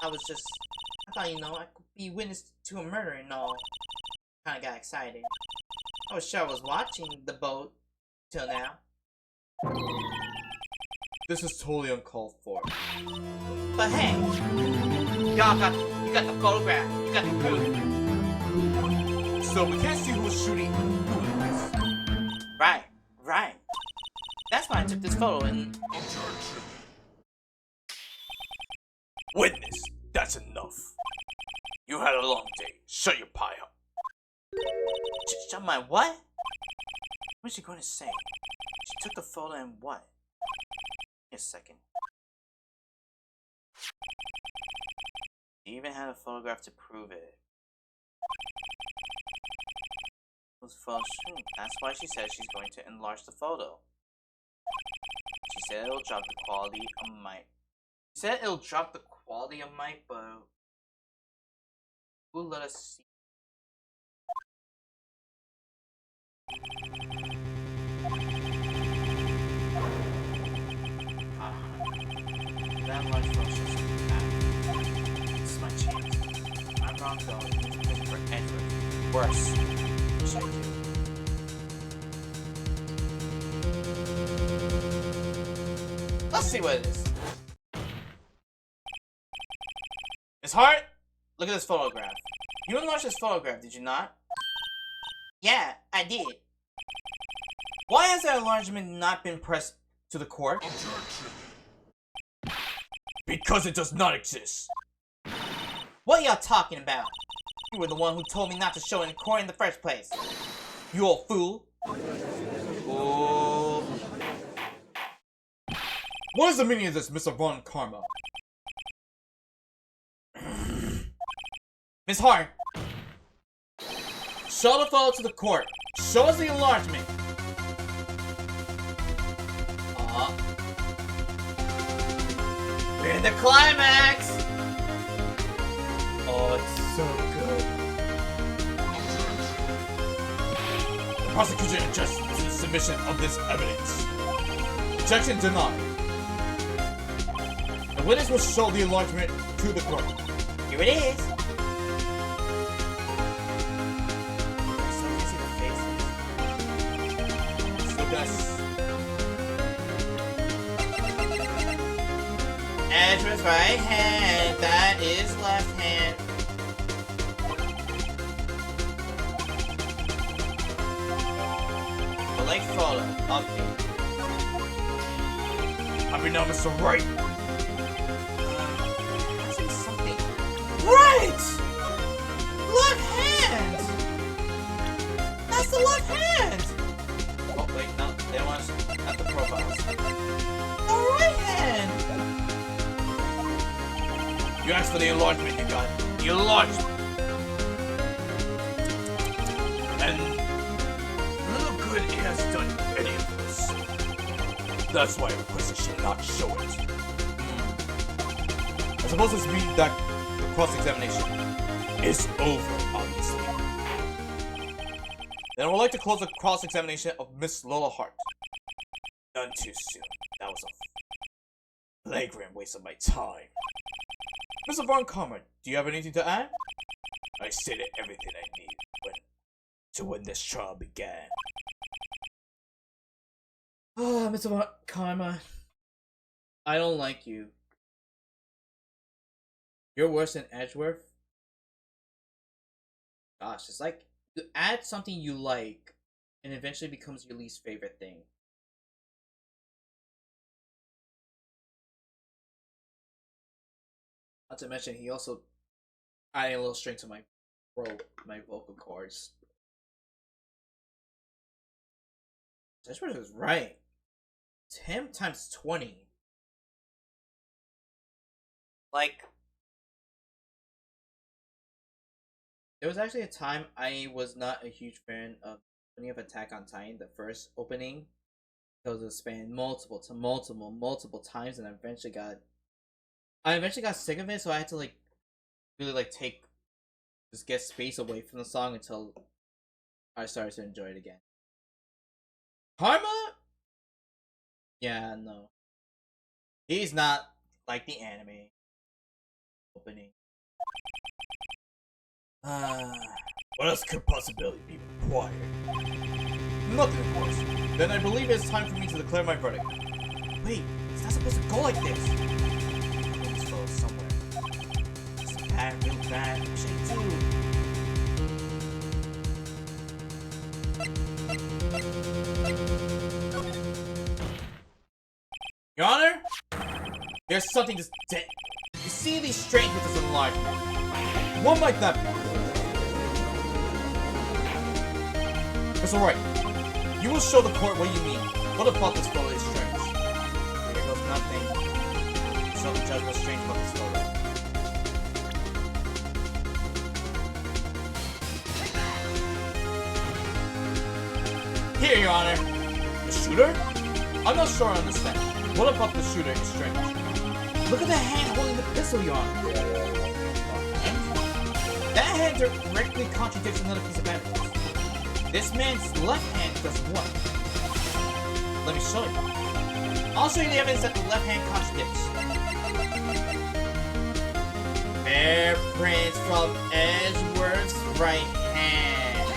I thought, you know, I could be witness to a murder and all. Kinda got excited. I was sure I was watching the boat till now. This is totally uncalled for. But hey, you got the photograph, you got the proof. So we can't see who's shooting who in this. Right. That's why I took this photo and... Witness, that's enough. You had a long day. Shut your pie up. Shut my what? What's she going to say? She took the photo and what? Wait a second. She even had a photograph to prove it. Those photos, that's why she said she's going to enlarge the photo. She said it'll drop the quality of my... She said it'll drop the quality of my, but... Who let us see? That large photo This is my chance. I'm wrong though. It's for Edgeworth. Worse. What should I do? Let's see what it is. Miss Hart, look at this photograph. You enlarged this photograph, did you not? Yeah, I did. Why has that enlargement not been pressed to the court? Because it does not exist. What are y'all talking about? You were the one who told me not to show it in court in the first place. You old fool. Oh. What is the meaning of this, Mr. Von Karma? Miss Hart. Show the photo to the court. Show us the enlargement. We're in the climax. Oh, it's so good. The prosecution objects to the submission of this evidence. Objection denied. The witness will show the enlargement to the court. Here it is. So easy to face it. So that's Edgeworth's right hand. That is left hand. Select photo. Update. happy now, Mr. Right. Say something. Right! Left hand! That's the left hand! Oh, wait, no. They want us at the profiles. The right hand! You asked for the enlargement, you got the enlargement. And little good it has done any of this. That's why I request it should not show it. I suppose this means that the cross-examination It's over, obviously. Then I would like to close the cross-examination of Miss Lola Hart. None too soon. That was a flagrant waste of my time. Mr. Von Karma, do you have anything to add? I stated everything I needed when this trial began. Ah, Mr. Von Karma. I don't like you. You're worse than Edgeworth. Gosh, it's like you add something you like and eventually becomes your least favorite thing. Not to mention, he also added a little string to my vocal cords. Edgeworth is right. 10 times 20. Like, there was actually a time I was not a huge fan of opening of Attack on Titan, the first opening, because it spanned multiple times, and I eventually got sick of it, so I had to like really just get space away from the song until I started to enjoy it again. Karma? Yeah, no. He's not like the anime. opening. What else could possibly be required? Nothing, of course. Then I believe it's time for me to declare my verdict. Wait, it's not supposed to go like this. It's go somewhere. It's bad, real bad. Shit too. Your Honor, there's something just dead. You see these strange with this enlargement. One like that. It's alright. You will show the court what you mean. What about this photo is strange? Here goes nothing. Show the judge what's strange about this photo. Here, Your Honor. The shooter? I'm not sure I understand. What about the shooter is strange? Look at the hand holding the pistol, Your Honor. That hand directly contradicts another piece of evidence. This man's left hand does what? Let me show you. I'll show you the evidence that the left hand contradicts. Fingerprints from Edgeworth's right hand.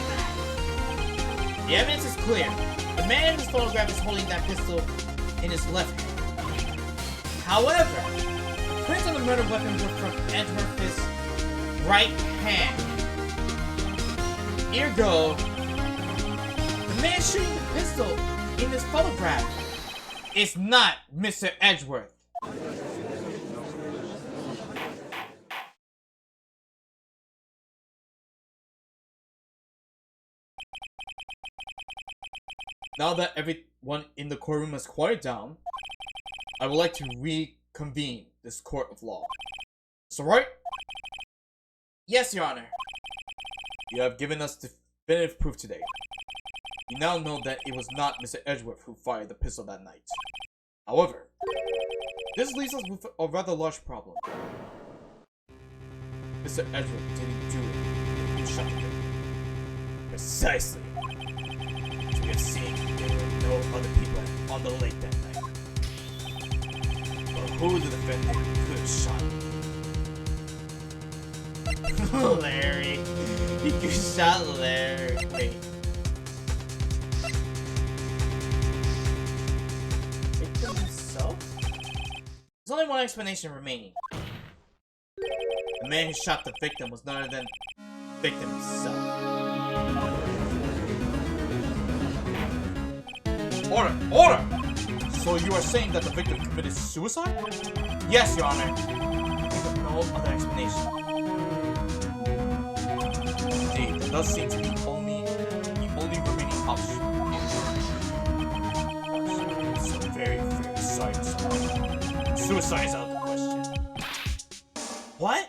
The evidence is clear. The man in this photograph is holding that pistol in his left hand. However, the prints on the murder weapon were from Edgeworth's right hand. Ergo, the man shooting the pistol in this photograph is not Mr. Edgeworth. Now that everyone in the courtroom has quieted down, I would like to reconvene this court of law. Is that right? Yes, Your Honor. You have given us definitive proof today. We now know that it was not Mr. Edgeworth who fired the pistol that night. However, this leaves us with a rather large problem. Mr. Edgeworth didn't do it. He shot the victim. Precisely. As we have seen, there were no other people on the lake that night. But who the defendant could have shot? Larry. You shot Larry. Wait. Victim himself? There's only one explanation remaining. The man who shot the victim was none other than the victim himself. Order! Order! So you are saying that the victim committed suicide? Yes, Your Honor. There's no other explanation. Indeed, that does seem to be the only remaining option. I'm so very, very sorry to say. Suicide is out of the question. What?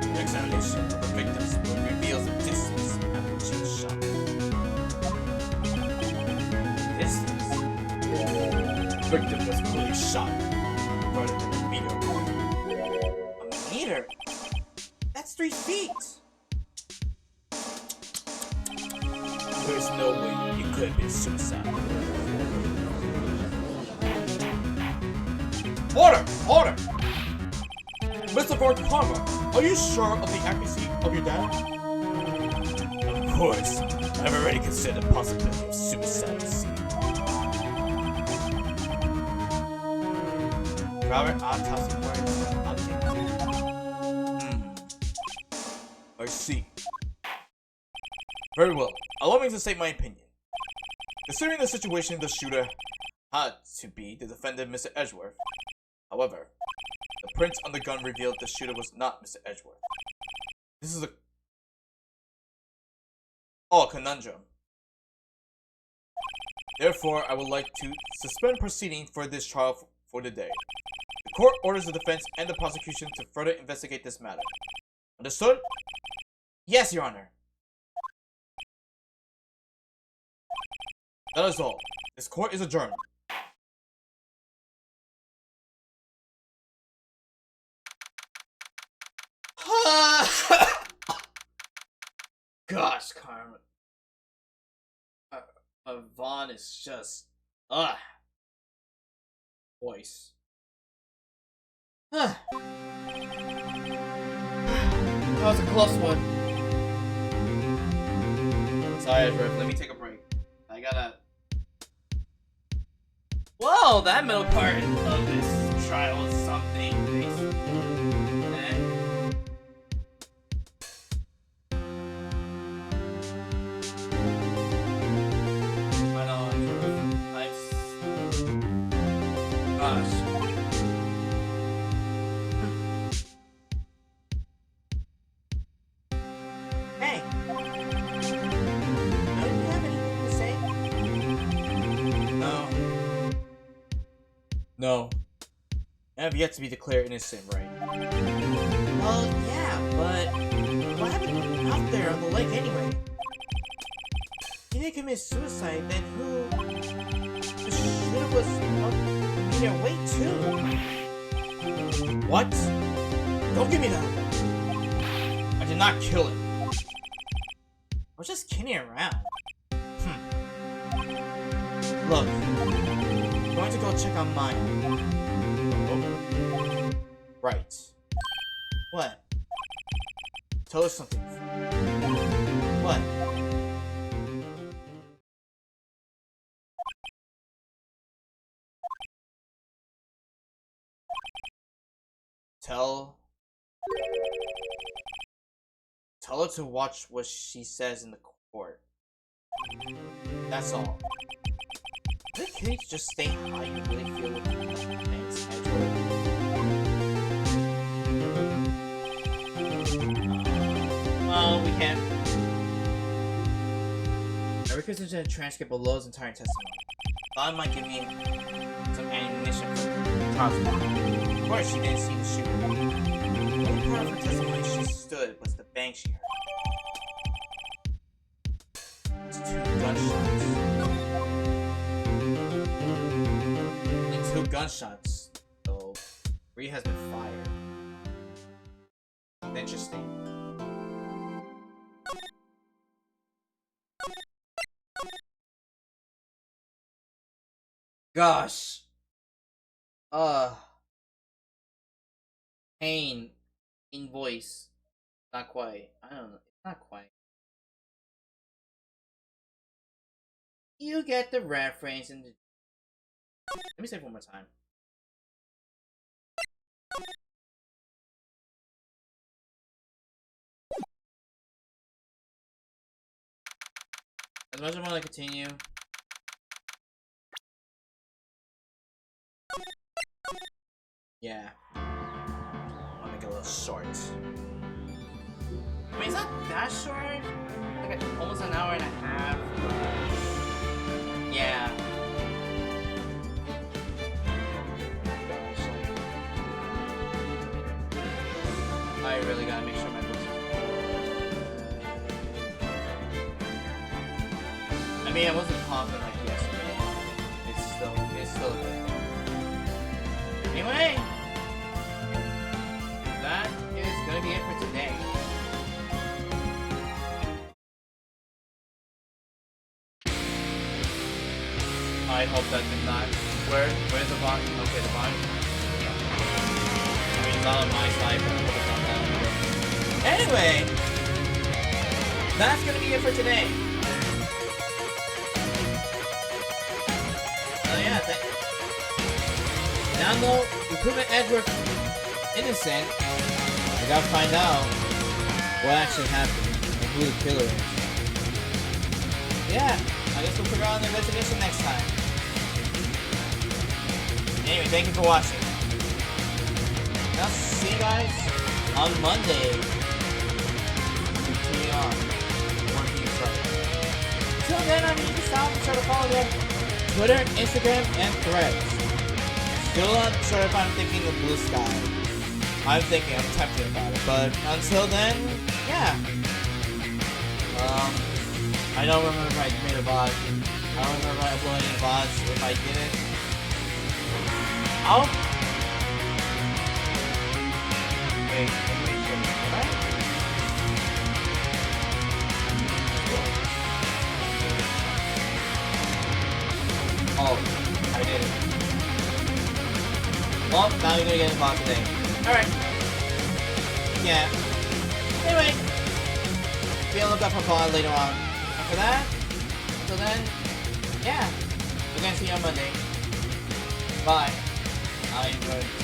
The examination of the victim's blood reveals the distance at which he was shot. Distance? The victim was clearly shot further than a meter away. A meter? That's 3 feet! There's no way it could have been suicide. Order! Order! Mr. Varkarma, are you sure of the accuracy of your data? Of course. I've already considered the possibility of suicide, you see. Robert autopsy reports. I see. Very well. Allow me to state my opinion. Considering the situation, the shooter had to be the defendant, Mr. Edgeworth. However, the prints on the gun revealed the shooter was not Mr. Edgeworth. This is a conundrum. Therefore, I would like to suspend proceeding for this trial for the day. The court orders the defense and the prosecution to further investigate this matter. Understood? Yes, Your Honor. That is all. This court is adjourned. Gosh, Carmen. Vaughn is just... voice. Huh. That was a close one. Sorry, Edgeworth. Let me take a break. I gotta. Well, that middle part of this trial is something. I know, gosh. Hey! Don't you have anything to say? No. No. I have yet to be declared innocent, right? Well, yeah, but what happened out there on the lake anyway? He didn't commit suicide, then who? The shooter was up in their way too. What? Don't give me that. I did not kill him. I was just kidding around. Look, I'm going to go check on mine. Oh. Right. What? Tell us something. What? Tell her to watch what she says in the court. That's all. Are you kidding? Just stay high. You really feel like thanks, Edgeworth. Well, we can't. I reconsidered the transcript of Lowe's entire testimony. Thought it might give me some ammunition for Tom's. Of course, she didn't see the shooter. The only part of her testimony she stood was the bang she heard. It's 2 gunshots. And 2 gunshots, though 3 has been fired. Interesting. Gosh. Pain in voice. Not quite. I don't know. Not quite. You get the reference and let me say it one more time. As much as I want to continue. Yeah. I'll make it a little short. I mean, it's not that short. Like almost an hour and a half. But yeah. Gosh, I really gotta make sure my voice is. I mean, I wasn't confident like yesterday. It's still a good thing. Anyway, that is gonna be it for today. I hope that did not. Where's the volume? Okay, the volume. I mean, it's not on my side, but I hope it's not on. Anyway, that's gonna be it for today. Oh yeah, now though, we proven Edgeworth innocent, we gotta find out what actually happened and who the killer is. Yeah, I guess we'll figure out the investigation next time. Anyway, thank you for watching. And I'll see you guys on Monday. Continue on. Working your trouble. Until then, I'm Yuki Style. Be sure to follow me on Twitter, Instagram, and Threads. Still not sure if I'm thinking of Blue Sky. I'm tempted about it. But until then, yeah. I don't remember if I made a VOD. I don't remember if I uploaded any VODs. If I didn't, wait, right? Oh, I did it. Well, now you're gonna get involved today. Alright. Yeah. Anyway. Be on the lookout for Paul later on. After that, until then, yeah. We're gonna see you on Monday. Bye. I enjoyed it.